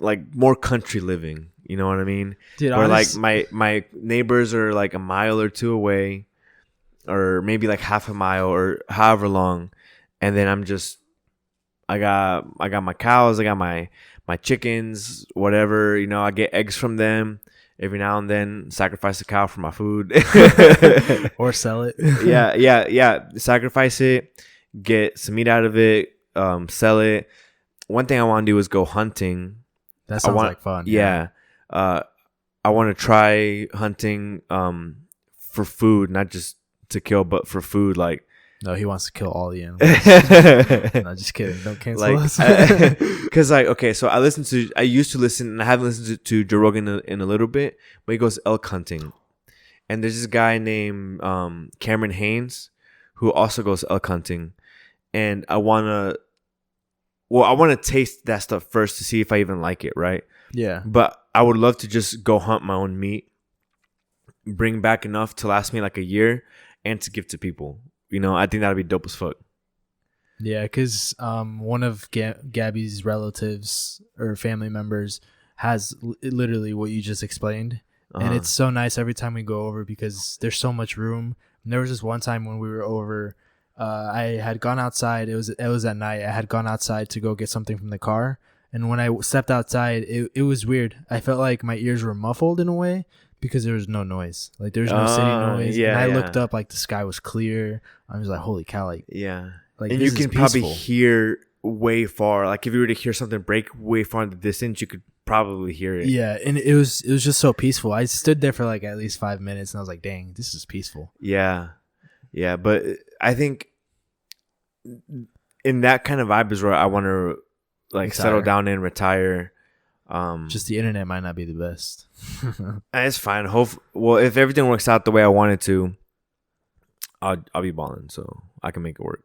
more country living. You know what I mean? Dude, where like my neighbors are like a mile or two away, or maybe like half a mile or however long, and then I got my cows, I got my chickens, whatever. I get eggs from them every now and then. Sacrifice a cow for my food, or sell it. yeah. Sacrifice it, get some meat out of it, sell it. One thing I want to do is go hunting. That sounds like fun. Yeah. I want to try hunting for food, not just to kill, but for food. Like, no, he wants to kill all the animals. No, just kidding. Don't cancel us. Because like, okay, so I used to listen, and I haven't listened to Joe Rogan in a little bit, but he goes elk hunting, and there's this guy named Cameron Haynes who also goes elk hunting, and I want to taste that stuff first to see if I even like it, right? Yeah. But I would love to just go hunt my own meat, bring back enough to last me like a year, and to give to people. I think that'd be dope as fuck. Yeah, because one of Gabby's relatives or family members has literally what you just explained. And it's so nice every time we go over because there's so much room. And there was just one time when we were over, I had gone outside. It was at night. I had gone outside to go get something from the car. And when I stepped outside, it was weird. I felt like my ears were muffled in a way because there was no noise. Like there was no city noise. Yeah, and I looked up, like the sky was clear. I was like, holy cow. Like, yeah. Like, and you can probably hear way far. Like if you were to hear something break way far in the distance, you could probably hear it. Yeah. And it was just so peaceful. I stood there for like at least 5 minutes and I was like, dang, this is peaceful. Yeah. Yeah. But I think in that kind of vibe is where I want to like settle down and retire. Just the internet might not be the best. It's fine. Well, if everything works out the way I want it to, I'll be balling, so I can make it work.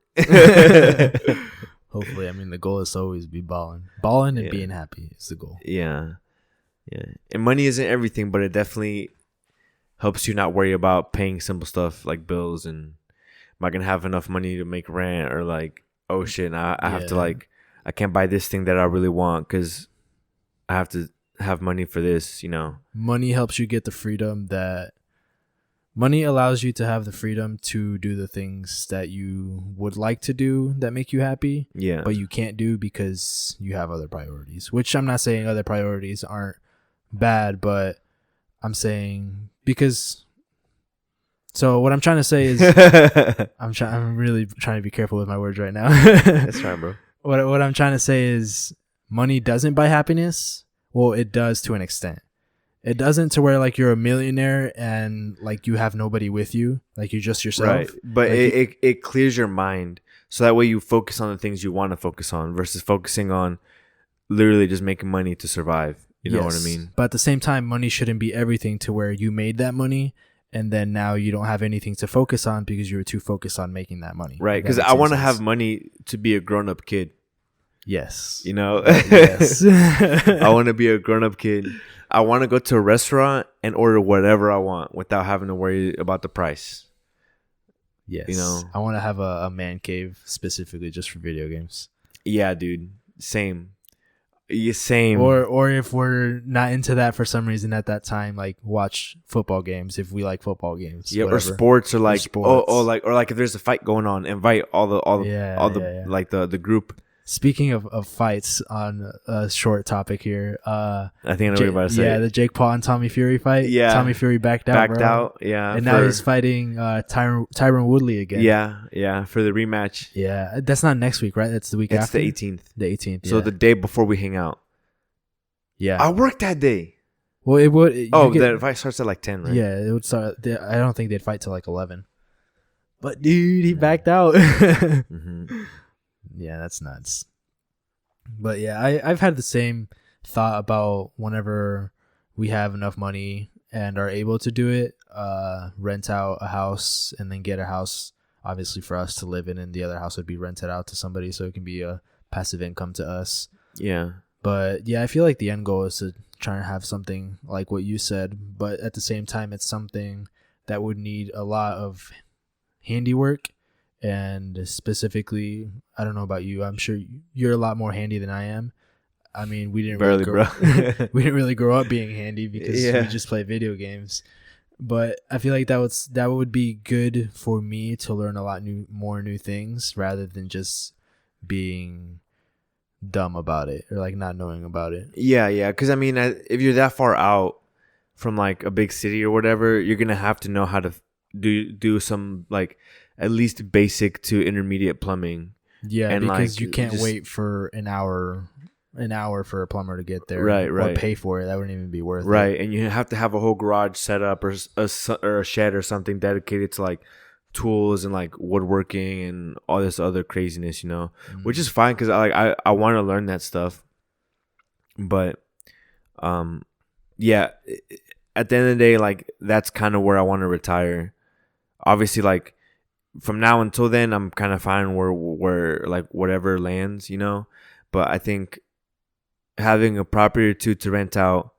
Hopefully, I mean the goal is to always be balling and being happy is the goal. Yeah. And money isn't everything, but it definitely helps you not worry about paying simple stuff like bills and am I gonna have enough money to make rent, or like, oh shit, I have to like, I can't buy this thing that I really want because I have to have money for this. Money helps you get the freedom that. Money allows you to have the freedom to do the things that you would like to do that make you happy. Yeah. But you can't do because you have other priorities, which I'm not saying other priorities aren't bad, but I'm saying because. So what I'm trying to say is I'm really trying to be careful with my words right now. That's fine, bro. What I'm trying to say is money doesn't buy happiness. Well, it does to an extent. It doesn't to where like you're a millionaire and like you have nobody with you, like you're just yourself. Right. But like it clears your mind, so that way you focus on the things you want to focus on versus focusing on literally just making money to survive. You know what I mean? But at the same time, money shouldn't be everything to where you made that money and then now you don't have anything to focus on because you were too focused on making that money. Right. Because I want to have money to be a grown-up kid. Yes. Yes. I want to be a grown-up kid. I want to go to a restaurant and order whatever I want without having to worry about the price. Yes. I want to have a man cave specifically just for video games. Yeah, dude. Same. Yeah, same. Or if we're not into that for some reason at that time, like watch football games if we like football games. Yeah, whatever. Or sports, or like sports. Or like if there's a fight going on, invite all the like the group. Speaking of fights, on a short topic here, I think I know what you're about to say. Yeah, the Jake Paul and Tommy Fury fight. Yeah, Tommy Fury backed out. Yeah, and now he's fighting Tyron Woodley again. Yeah, for the rematch. Yeah, that's not next week, right? That's the week after. It's the 18th. The 18th. So the day before we hang out. Yeah, I work that day. Well, it would. The fight starts at like 10, right? Yeah, it would start. I don't think they'd fight till like 11. But dude, he backed out. Mm-hmm. Yeah, that's nuts. But yeah, I've had the same thought about whenever we have enough money and are able to do it, rent out a house and then get a house, obviously for us to live in, and the other house would be rented out to somebody so it can be a passive income to us. Yeah. But yeah, I feel like the end goal is to try and have something like what you said, but at the same time, it's something that would need a lot of handiwork. And specifically, I don't know about you, I'm sure you're a lot more handy than I am. I mean, we didn't Barely, really bro. we didn't really grow up being handy because Yeah. we just play video games. But I feel like that would be good for me to learn a lot more new things rather than just being dumb about it or like not knowing about it. Yeah, yeah. Because I mean, if you're that far out from like a big city or whatever, you're gonna have to know how to do some like at least basic to intermediate plumbing. Yeah, and because like you can't just, wait for an hour for a plumber to get there, Right, or right. pay for it. That wouldn't even be worth it. Right, and you have to have a whole garage set up or a shed or something dedicated to like tools and like woodworking and all this other craziness, which is fine because I want to learn that stuff. But yeah, at the end of the day, like that's kind of where I want to retire. Obviously, like from now until then, I'm kind of fine where like whatever lands, But I think having a property or two to rent out,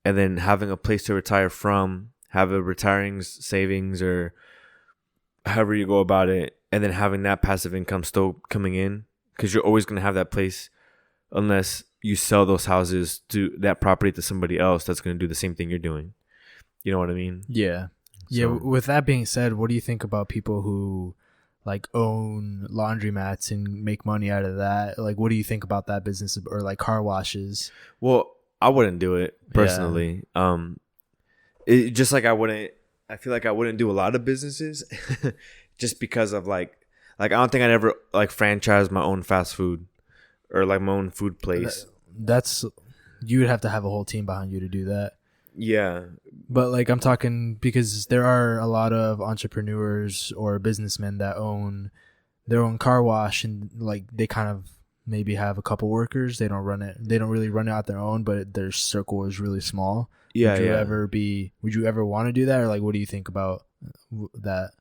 and then having a place to retire from, have a retiring savings or however you go about it, and then having that passive income still coming in, because you're always going to have that place unless you sell those houses to that property to somebody else that's going to do the same thing you're doing. You know what I mean? Yeah. Yeah. With that being said, what do you think about people who like own laundromats and make money out of that? Like, what do you think about that business, or like car washes? Well, I wouldn't do it personally. Yeah. Just like I feel like I wouldn't do a lot of businesses just because of like I don't think I'd ever like franchise my own fast food or like my own food place. That's you would have to have a whole team behind you to do that. Yeah. But like I'm talking because there are a lot of entrepreneurs or businessmen that own their own car wash, and like they kind of maybe have a couple workers. They don't really run it out their own, but their circle is really small. Yeah. Would you ever want to do that, or like what do you think about that?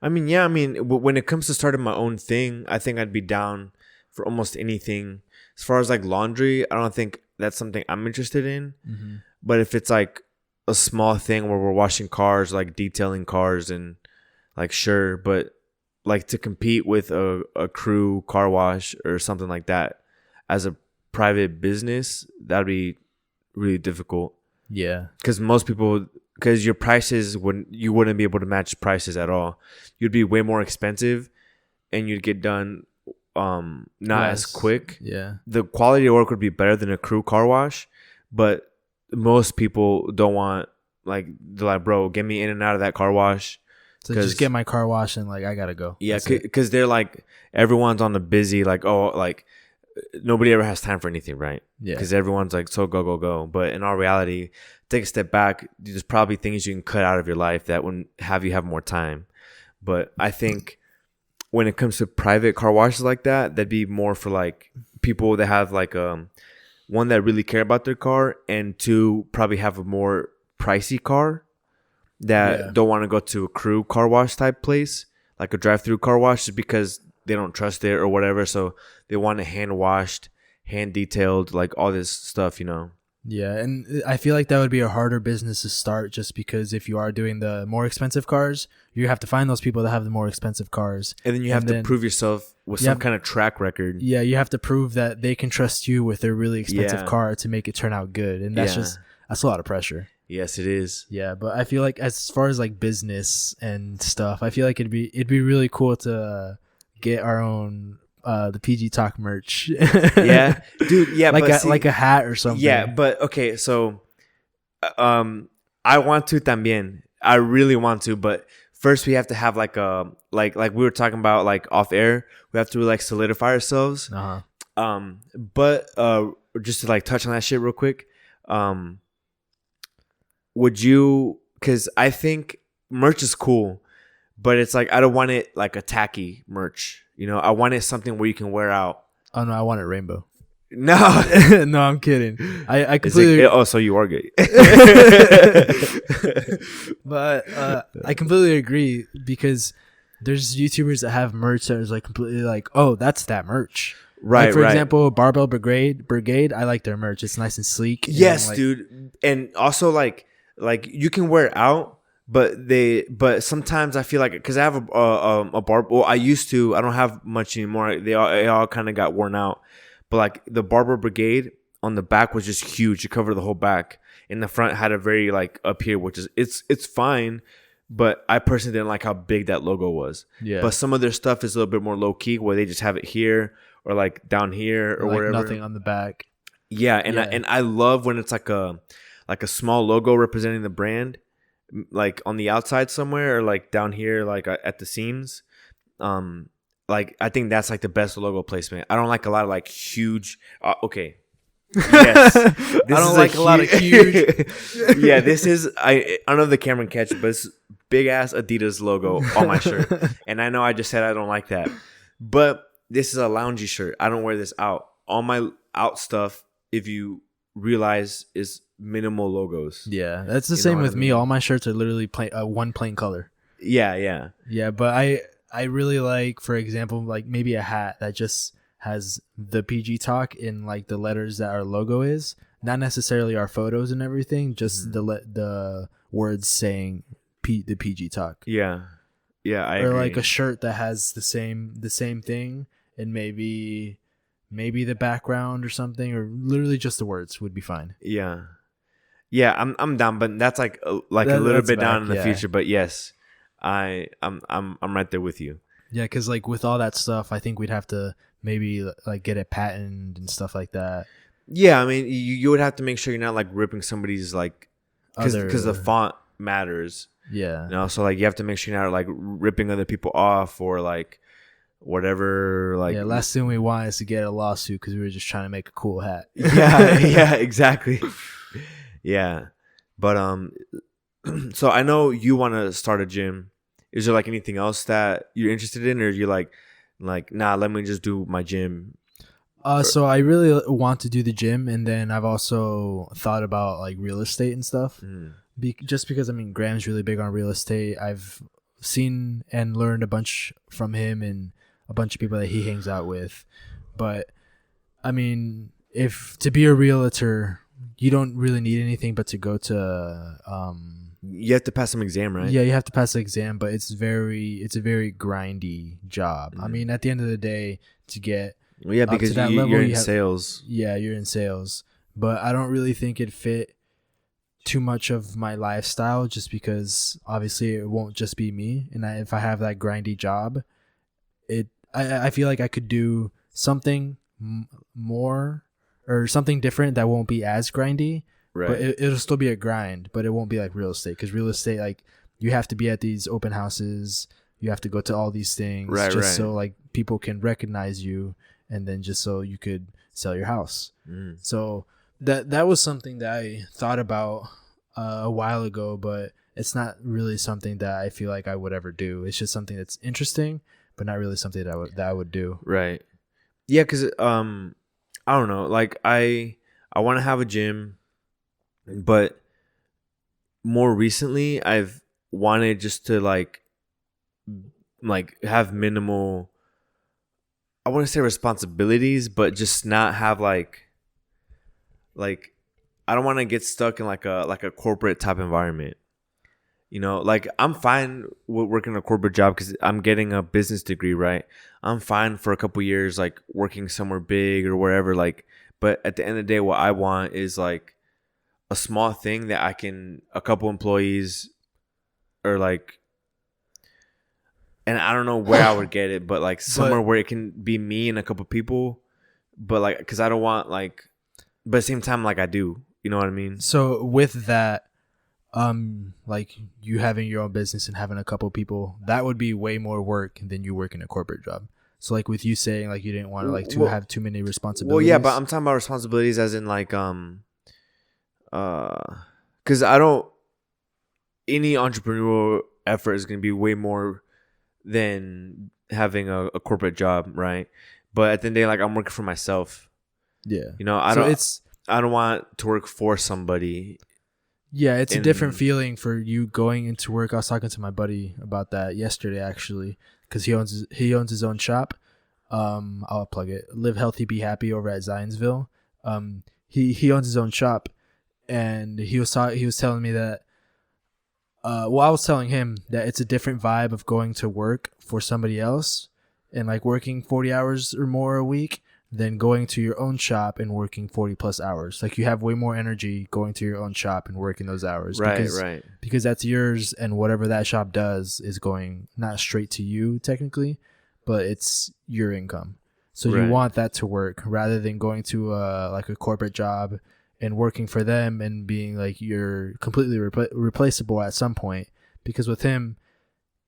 I mean, yeah, when it comes to starting my own thing, I think I'd be down for almost anything. As far as like laundry, I don't think that's something I'm interested in. Mm-hmm. But if it's like a small thing where we're washing cars, like detailing cars, and like sure, but like to compete with a crew car wash or something like that as a private business, that'd be really difficult. Yeah, because your prices you wouldn't be able to match prices at all. You'd be way more expensive, and you'd get done not as quick. Yeah, the quality of work would be better than a crew car wash, but most people don't want they're like, bro, get me in and out of that car wash. So just get my car wash and like I gotta go. Yeah, because they're like everyone's on the busy nobody ever has time for anything, right? Yeah, because everyone's like so go. But in all reality, take a step back. There's probably things you can cut out of your life that would have you have more time. But I think when it comes to private car washes like that, that'd be more for like people that have like one that really care about their car, and two probably have a more pricey car that don't want to go to a crew car wash type place, like a drive-through car wash, just because they don't trust it or whatever. So they want it hand washed, hand detailed, like all this stuff, Yeah, and I feel like that would be a harder business to start, just because if you are doing the more expensive cars, you have to find those people that have the more expensive cars. And then you have to prove yourself with some kind of track record. Yeah, you have to prove that they can trust you with their really expensive car to make it turn out good. And that's a lot of pressure. Yes, it is. Yeah, but I feel like as far as like business and stuff, I feel like it'd be really cool to get our own the PG Talk merch. Yeah, dude. Yeah, like a hat or something. Yeah, but okay. So, I want to también. I really want to, but first we have to have like a like we were talking about like off air. We have to like solidify ourselves. But just to like touch on that shit real quick. Would you? Because I think merch is cool, but it's like I don't want it like a tacky merch. You know, I want it something where you can wear out. Oh no, I want it rainbow. No, no, I'm kidding. I completely. So you are gay. But I completely agree because there's YouTubers that have merch that is like completely like, oh, that's that merch. Right. Like for example, Barbell Brigade. I like their merch. It's nice and sleek. Yes, like, dude. And also like you can wear it out, but sometimes I feel like because I have a barb. Well, I used to. I don't have much anymore. They all kind of got worn out. But like the Barber Brigade on the back was just huge. It covered the whole back. In the front had a very like up here, which is it's fine. But I personally didn't like how big that logo was. Yeah. But some of their stuff is a little bit more low key, where they just have it here or like down here or like wherever. Nothing on the back. Yeah, and I love when it's like a small logo representing the brand, like on the outside somewhere or like down here, like at the seams. Like I think that's like the best logo placement. I don't like a lot of like huge. Okay, yes, I don't like a lot of huge. Yeah, this is I don't know if the camera can catch it, but it's big ass Adidas logo on my shirt, and I know I just said I don't like that, but this is a loungy shirt. I don't wear this out. All my out stuff, if you realize, is minimal logos. Yeah, that's the same with me. All my shirts are literally one plain color. Yeah. But I really like, for example, like maybe a hat that just has the PG Talk in like the letters that our logo is, not necessarily our photos and everything, just the words saying the PG Talk. Yeah, I or agree. like a shirt that has the same thing, and maybe the background or something, or literally just the words would be fine. Yeah, I'm down, but that's like a little bit down in the future. But yes, I'm right there with you. Yeah, because like with all that stuff, I think we'd have to maybe like get it patented and stuff like that. Yeah, I mean, you would have to make sure you're not like ripping somebody's like because the font matters. Yeah, you know, so like you have to make sure you're not like ripping other people off or like whatever. Like, yeah, last thing we want is to get a lawsuit because we were just trying to make a cool hat. yeah, exactly. Yeah, but so I know you want to start a gym. Is there like anything else that you're interested in, or are you like nah, let me just do my gym? So I really want to do the gym, and then I've also thought about like real estate and stuff. Just because I mean, Graham's really big on real estate. I've seen and learned a bunch from him and a bunch of people that he hangs out with. But I mean, if to be a realtor, you don't really need anything but to go to you have to pass some exam, right? Yeah, you have to pass the exam, but it's a very grindy job. I mean, at the end of the day, to get because to that level, you're in sales. Yeah, you're in sales, but I don't really think it fit too much of my lifestyle, just because obviously it won't just be me, and if I have that grindy job, I feel like I could do something more or something different that won't be as grindy. Right. But it'll still be a grind, but it won't be like real estate, because real estate, like, you have to be at these open houses, you have to go to all these things, so like people can recognize you, and then just so you could sell your house. So that was something that I thought about a while ago, but it's not really something that I feel like I would ever do. It's just something that's interesting, but not really something that I would do. Right. Yeah, because I don't know, like I want to have a gym. But more recently, I've wanted just to like have minimal, I want to say responsibilities, but just not have like I don't want to get stuck in like a corporate type environment. You know, like I'm fine with working a corporate job because I'm getting a business degree, right? I'm fine for a couple years, like working somewhere big or wherever, like. But at the end of the day, what I want is like a small thing that I can, a couple employees, or like, and I don't know where I would get it, but like somewhere where it can be me and a couple people, but like, because I don't want like, but at the same time, like I do, you know what I mean? So with that, like you having your own business and having a couple people, that would be way more work than you work in a corporate job. So like with you saying like you didn't want to like have too many responsibilities. Well, yeah, but I'm talking about responsibilities as in like because I don't, any entrepreneurial effort is going to be way more than having a corporate job, right? But at the end of the day, like I'm working for myself. Yeah. You know, I don't want to work for somebody. Yeah, it's a different feeling for you going into work. I was talking to my buddy about that yesterday, actually, because he owns his own shop. I'll plug it. Live Healthy, Be Happy over at Zionsville. He owns his own shop, and he was telling me that. I was telling him that it's a different vibe of going to work for somebody else and like working 40 hours or more a week than going to your own shop and working 40 plus hours. Like you have way more energy going to your own shop and working those hours. Right. Because that's yours, and whatever that shop does is going not straight to you technically, but it's your income. So you want that to work rather than going to like a corporate job and working for them and being like you're completely replaceable at some point. Because with him,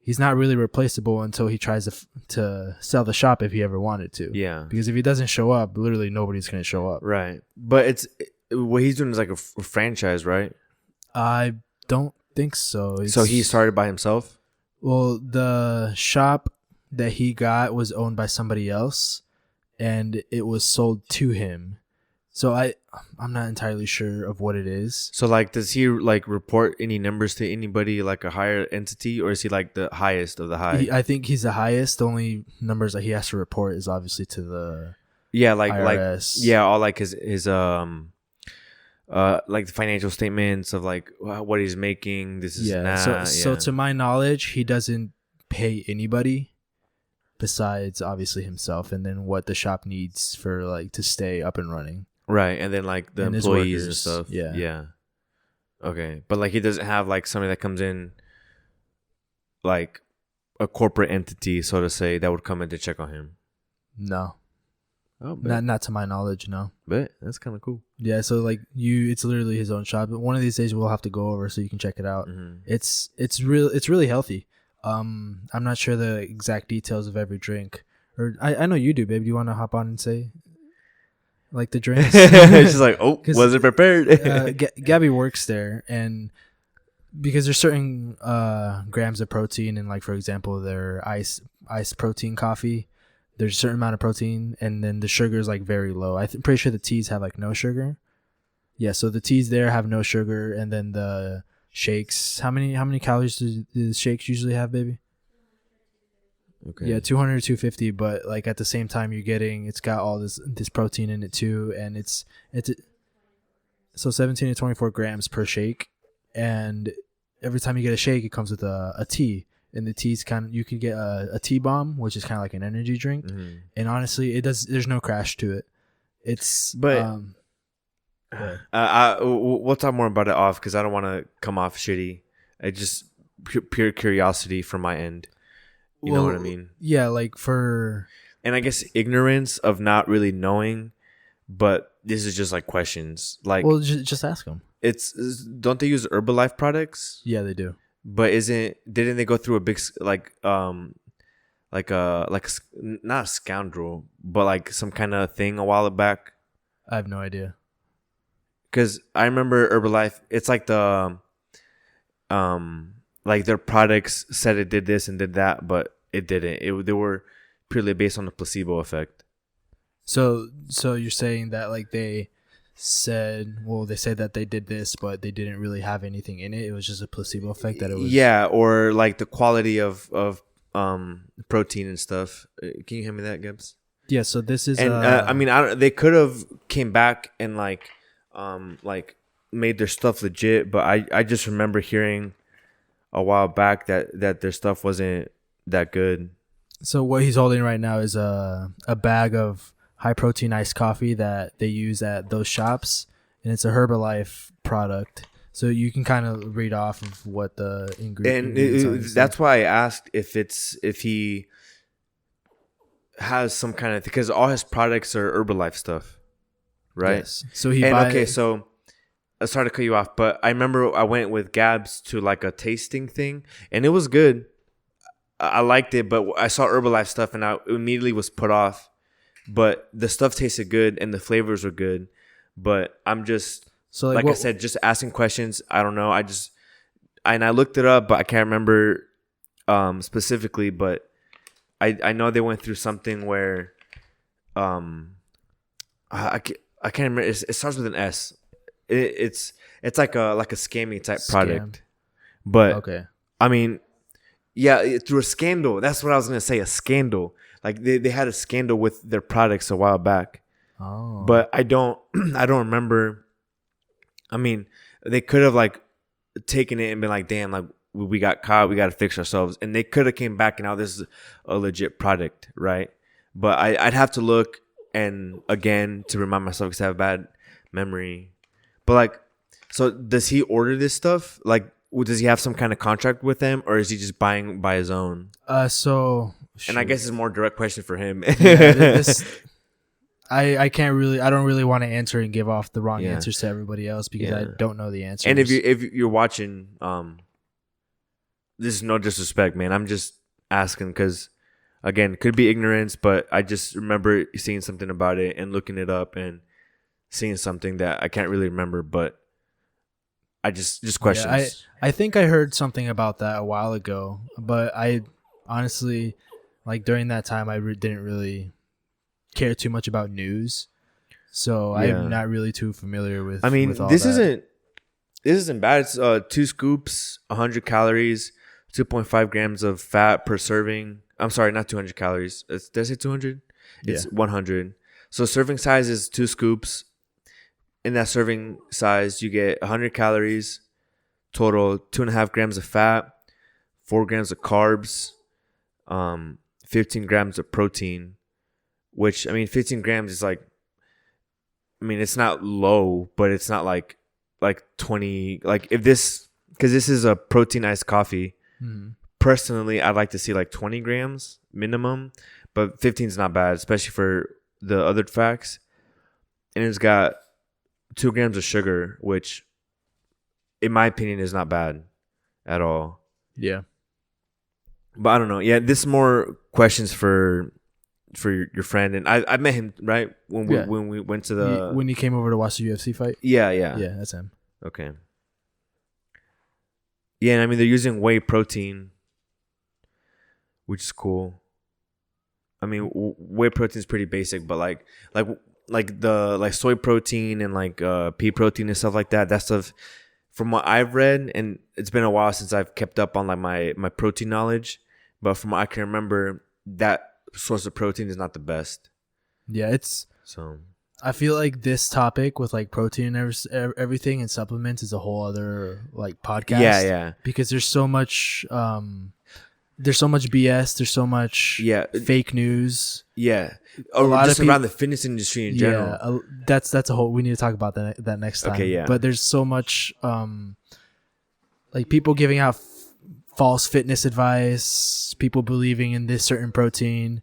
he's not really replaceable until he tries to sell the shop if he ever wanted to. Yeah. Because if he doesn't show up, literally nobody's going to show up. Right. But what he's doing is like a franchise, right? I don't think so. So he started by himself? Well, the shop that he got was owned by somebody else, and it was sold to him. So I'm not entirely sure of what it is. So like, does he like report any numbers to anybody, like a higher entity, or is he like the highest of the high? I think he's the highest. The only numbers that he has to report is obviously to the IRS. All like his like the financial statements of like what he's making. This is So to my knowledge, he doesn't pay anybody besides obviously himself, and then what the shop needs for like to stay up and running. Right, and then like the employees and stuff. Yeah. Okay, but like he doesn't have like somebody that comes in, like a corporate entity, so to say, that would come in to check on him. No. Oh, not to my knowledge. No. But that's kind of cool. Yeah, so like it's literally his own shop. But one of these days we'll have to go over so you can check it out. Mm-hmm. It's really healthy. I'm not sure the exact details of every drink, or I know you do, babe. Do you want to hop on and say? Like the drinks. She's like, oh, wasn't prepared. Gabby works there, and because there's certain grams of protein in, like, for example, their ice protein coffee, there's a certain amount of protein, and then the sugar is like very low. I'm pretty sure the teas have like no sugar. Yeah, so the teas there have no sugar, and then the shakes. How many calories do the shakes usually have, baby? Okay. Yeah, 200 or 250, but like at the same time it's got all this protein in it too, and it's so 17 to 24 grams per shake, and every time you get a shake it comes with a tea, and the tea's you can get a tea bomb, which is kind of like an energy drink. Mm-hmm. And honestly there's no crash to it. We'll talk more about it off, because I don't want to come off shitty. I just pure curiosity from my end. You know what I mean? Yeah, and I guess ignorance of not really knowing, but this is just like questions. Like, well, just ask them. Don't they use Herbalife products? Yeah, they do. But didn't they go through a big not a scoundrel, but like some kind of thing a while back? I have no idea. Because I remember Herbalife. It's like like their products said it did this and did that, but it didn't. They were purely based on the placebo effect. So you're saying that like they said that they did this, but they didn't really have anything in it. It was just a placebo effect that it was. Yeah, or like the quality of protein and stuff. Can you hand me that, Gibbs? Yeah. So this is. And I mean, they could have came back and like made their stuff legit, but I just remember hearing a while back that their stuff wasn't that good. So what he's holding right now is a bag of high protein iced coffee that they use at those shops, and it's a Herbalife product. So you can kind of read off of what the ingredients are. That's why I asked if he has some kind of, because all his products are Herbalife stuff, right? Yes. So so sorry to cut you off, but I remember I went with Gabs to like a tasting thing, and it was good. I liked it, but I saw Herbalife stuff and I immediately was put off. But the stuff tasted good and the flavors were good. But I'm just, I said, just asking questions. I don't know. I looked it up, but I can't remember specifically. But I know they went through something where um I can't remember. It starts with an S. It's like a scammy type product. But okay. I mean, yeah, through a scandal. That's what I was gonna say. A scandal. Like they had a scandal with their products a while back. Oh. But I don't I don't remember. I mean, they could have like taken it and been like, damn, like we got caught, we got to fix ourselves, and they could have came back and now this is a legit product, right? But I'd have to look and again to remind myself because I have a bad memory. But like, so does he order this stuff? Like, does he have some kind of contract with them, or is he just buying by his own? So. And I guess it's a more direct question for him. Yeah, I can't really, I don't really want to answer and give off the wrong answers to everybody else because I don't know the answers. And if you're watching, this is no disrespect, man. I'm just asking because, again, could be ignorance, but I just remember seeing something about it and looking it up and seeing something that I can't really remember, but I just questions. Yeah, I think I heard something about that a while ago, but I honestly, like during that time, I didn't really care too much about news, so I'm not really too familiar with. I mean, with all this that. isn't bad. It's 2 scoops, 100 calories, 2.5 grams of fat per serving. I'm sorry, not 200 calories. Did I say 200? It's 100. So serving size is 2 scoops. In that serving size, you get 100 calories total, 2.5 grams of fat, 4 grams of carbs, 15 grams of protein. Which, I mean, 15 grams is like, I mean, it's not low, but it's not like 20. Like if this, because this is a protein iced coffee. Mm-hmm. Personally, I'd like to see like 20 grams minimum, but 15 is not bad, especially for the other facts. And it's got 2 grams of sugar, which, in my opinion, is not bad at all. Yeah. But I don't know. Yeah, this is more questions for your friend, and I met him right when we went to the when he came over to watch the UFC fight. Yeah, that's him. Okay. Yeah, and I mean they're using whey protein, which is cool. I mean whey protein is pretty basic, but like the soy protein and like pea protein and stuff like that. That stuff, from what I've read, and it's been a while since I've kept up on like my protein knowledge, but from what I can remember, that source of protein is not the best. Yeah, it's so. I feel like this topic with like protein and everything and supplements is a whole other like podcast. Yeah. Because there's so much BS. There's so much fake news. Yeah, a lot just of around the fitness industry in general. Yeah, that's a whole. We need to talk about that next time. Okay, yeah. But there's so much like people giving out false fitness advice, people believing in this certain protein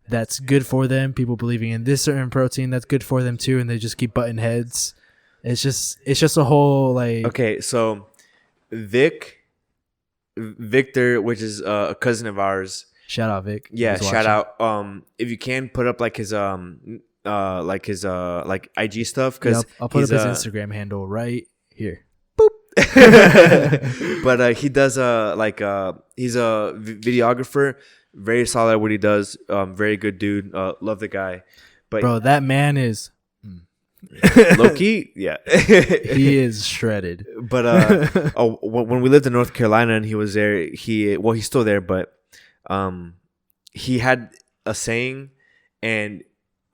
that's good for them, people believing in this certain protein that's good for them too, and they just keep butting heads. It's just a whole like. Okay, so Victor, which is a cousin of ours. Shout out Vic. Yeah, shout out. If you can put up like his like IG stuff, because I'll put up his Instagram handle right here. But he does he's a videographer, very solid at what he does, very good dude, love the guy. But bro, that man is low key, yeah. He is shredded. But when we lived in North Carolina and he was there, he's still there, but he had a saying, and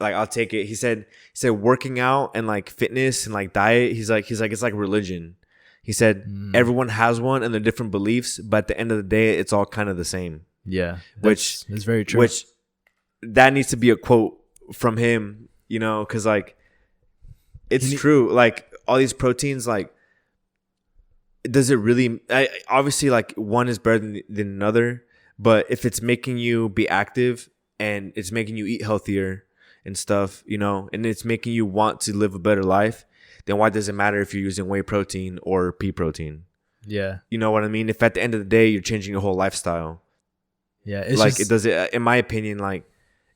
like I'll take it. He said working out and like fitness and like diet, he's like it's like religion. He said everyone has one and they're different beliefs, but at the end of the day, it's all kind of the same. Yeah, which is very true. Which that needs to be a quote from him, you know, because like it's true. Like all these proteins, like does it really? Obviously, like one is better than another, but if it's making you be active and it's making you eat healthier and stuff, you know, and it's making you want to live a better life, then why does it matter if you're using whey protein or pea protein? Yeah. You know what I mean? If at the end of the day, you're changing your whole lifestyle. Yeah. It's like, it does it, in my opinion, like,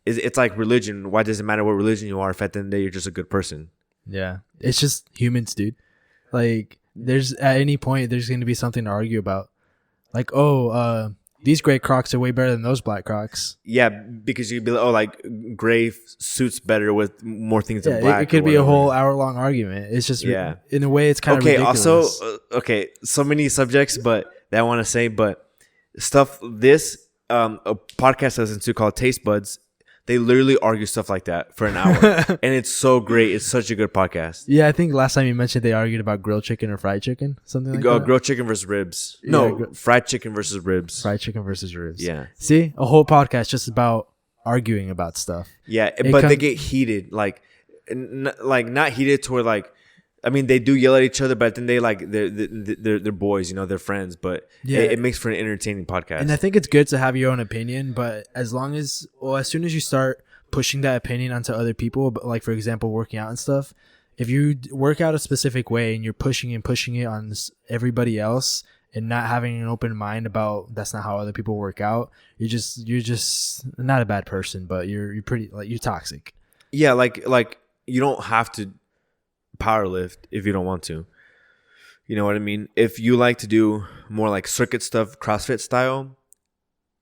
it's like religion. Why does it matter what religion you are if at the end of the day, you're just a good person? Yeah. It's just humans, dude. Like, at any point, there's going to be something to argue about. Like, these gray Crocs are way better than those black Crocs. Yeah, because you'd be like, oh, like gray suits better with more things than black. It could be a whole hour-long argument. It's just, in a way, it's kind of ridiculous. Also, so many subjects, but that I want to say, but stuff, this a podcast I listen to called Taste Buds, they literally argue stuff like that for an hour. And it's so great. It's such a good podcast. Yeah, I think last time you mentioned they argued about grilled chicken or fried chicken, something like that. Grilled chicken versus ribs. Fried chicken versus ribs. Fried chicken versus ribs. Yeah. See, a whole podcast just about arguing about stuff. Yeah, but they get heated, like not heated to where like, I mean, they do yell at each other, but then they're boys, they're friends. But it makes for an entertaining podcast. And I think it's good to have your own opinion, but as soon as you start pushing that opinion onto other people, but like for example, working out and stuff, if you work out a specific way and you're pushing it on everybody else and not having an open mind about that's not how other people work out, you're just not a bad person, but you're pretty like you're toxic. Yeah, like you don't have to power lift if you don't want to. You know what I mean? If you like to do more like circuit stuff, CrossFit style,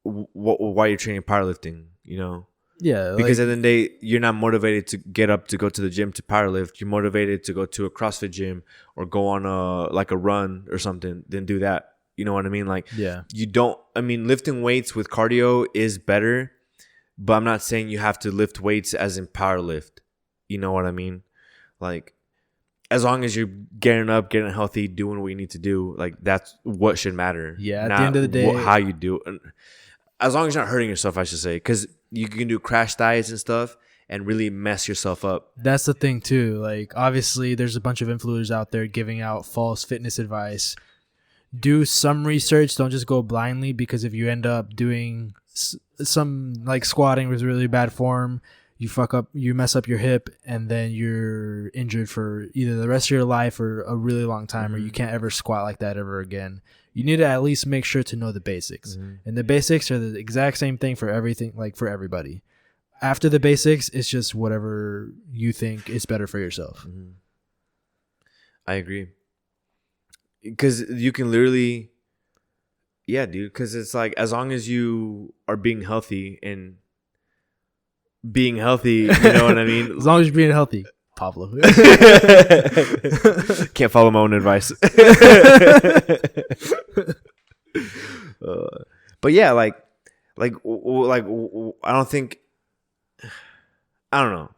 why are you training powerlifting? Yeah, because at the end of the day, you're not motivated to get up to go to the gym to powerlift. You're motivated to go to a CrossFit gym or go on a run or something. Then do that. You know what I mean? Like, you don't. I mean, lifting weights with cardio is better, but I'm not saying you have to lift weights as in powerlift. You know what I mean? Like, as long as you're getting up, getting healthy, doing what you need to do, like that's what should matter. Yeah, at the end of the day, how you do it. As long as you're not hurting yourself, I should say, because you can do crash diets and stuff and really mess yourself up. That's the thing too. Like, obviously, there's a bunch of influencers out there giving out false fitness advice. Do some research. Don't just go blindly, because if you end up doing some like squatting with really bad form, you mess up your hip, and then you're injured for either the rest of your life or a really long time, or you can't ever squat like that ever again. You need to at least make sure to know the basics. And the basics are the exact same thing for everything, like for everybody. After the basics, it's just whatever you think is better for yourself. I agree. Because you can literally, dude, because it's like, as long as you are being healthy, you know what I mean? As long as you're being healthy, Pablo. Can't follow my own advice. But yeah, like I don't think, I don't know.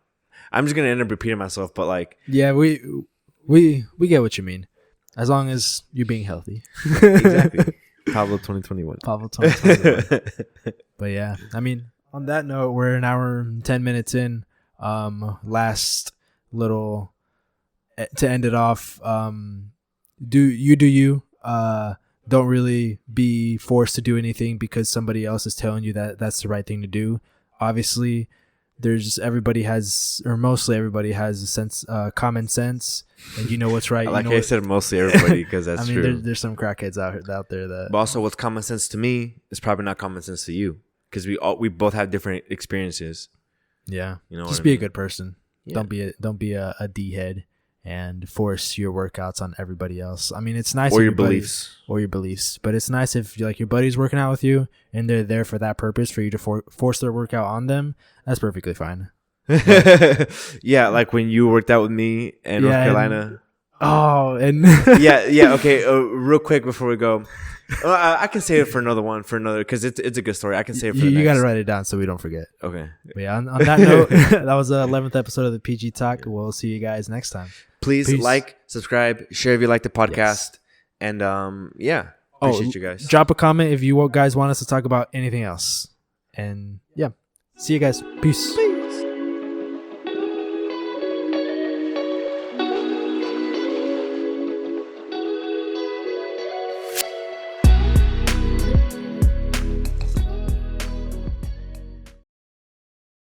I'm just gonna end up repeating myself, but like, yeah, we get what you mean. As long as you're being healthy. Exactly. Pablo 2021. But yeah, I mean, on that note, we're an hour and 10 minutes in. Last little to end it off. Do you. Don't really be forced to do anything because somebody else is telling you that that's the right thing to do. Obviously, mostly everybody has a sense, common sense, and you know what's right. I said mostly everybody, because that's true. I mean, there's some crackheads out there that. But also, what's common sense to me is probably not common sense to you, because we both have different experiences. Yeah, just be a good person. Yeah. Don't be a D head and force your workouts on everybody else. I mean, it's nice or your beliefs, but it's nice if your buddy's working out with you and they're there for that purpose, for you to force their workout on them. That's perfectly fine. Yeah, like when you worked out with me in North Carolina. Okay. Real quick before we go, I can say it for another, because it's a good story. I can say it for the next. You got to write it down so we don't forget. Okay. But yeah, on that note, that was the 11th episode of the PG Talk. We'll see you guys next time. Please like, subscribe, share if you like the podcast, and appreciate you guys. Drop a comment if you guys want us to talk about anything else. And yeah, see you guys. Peace.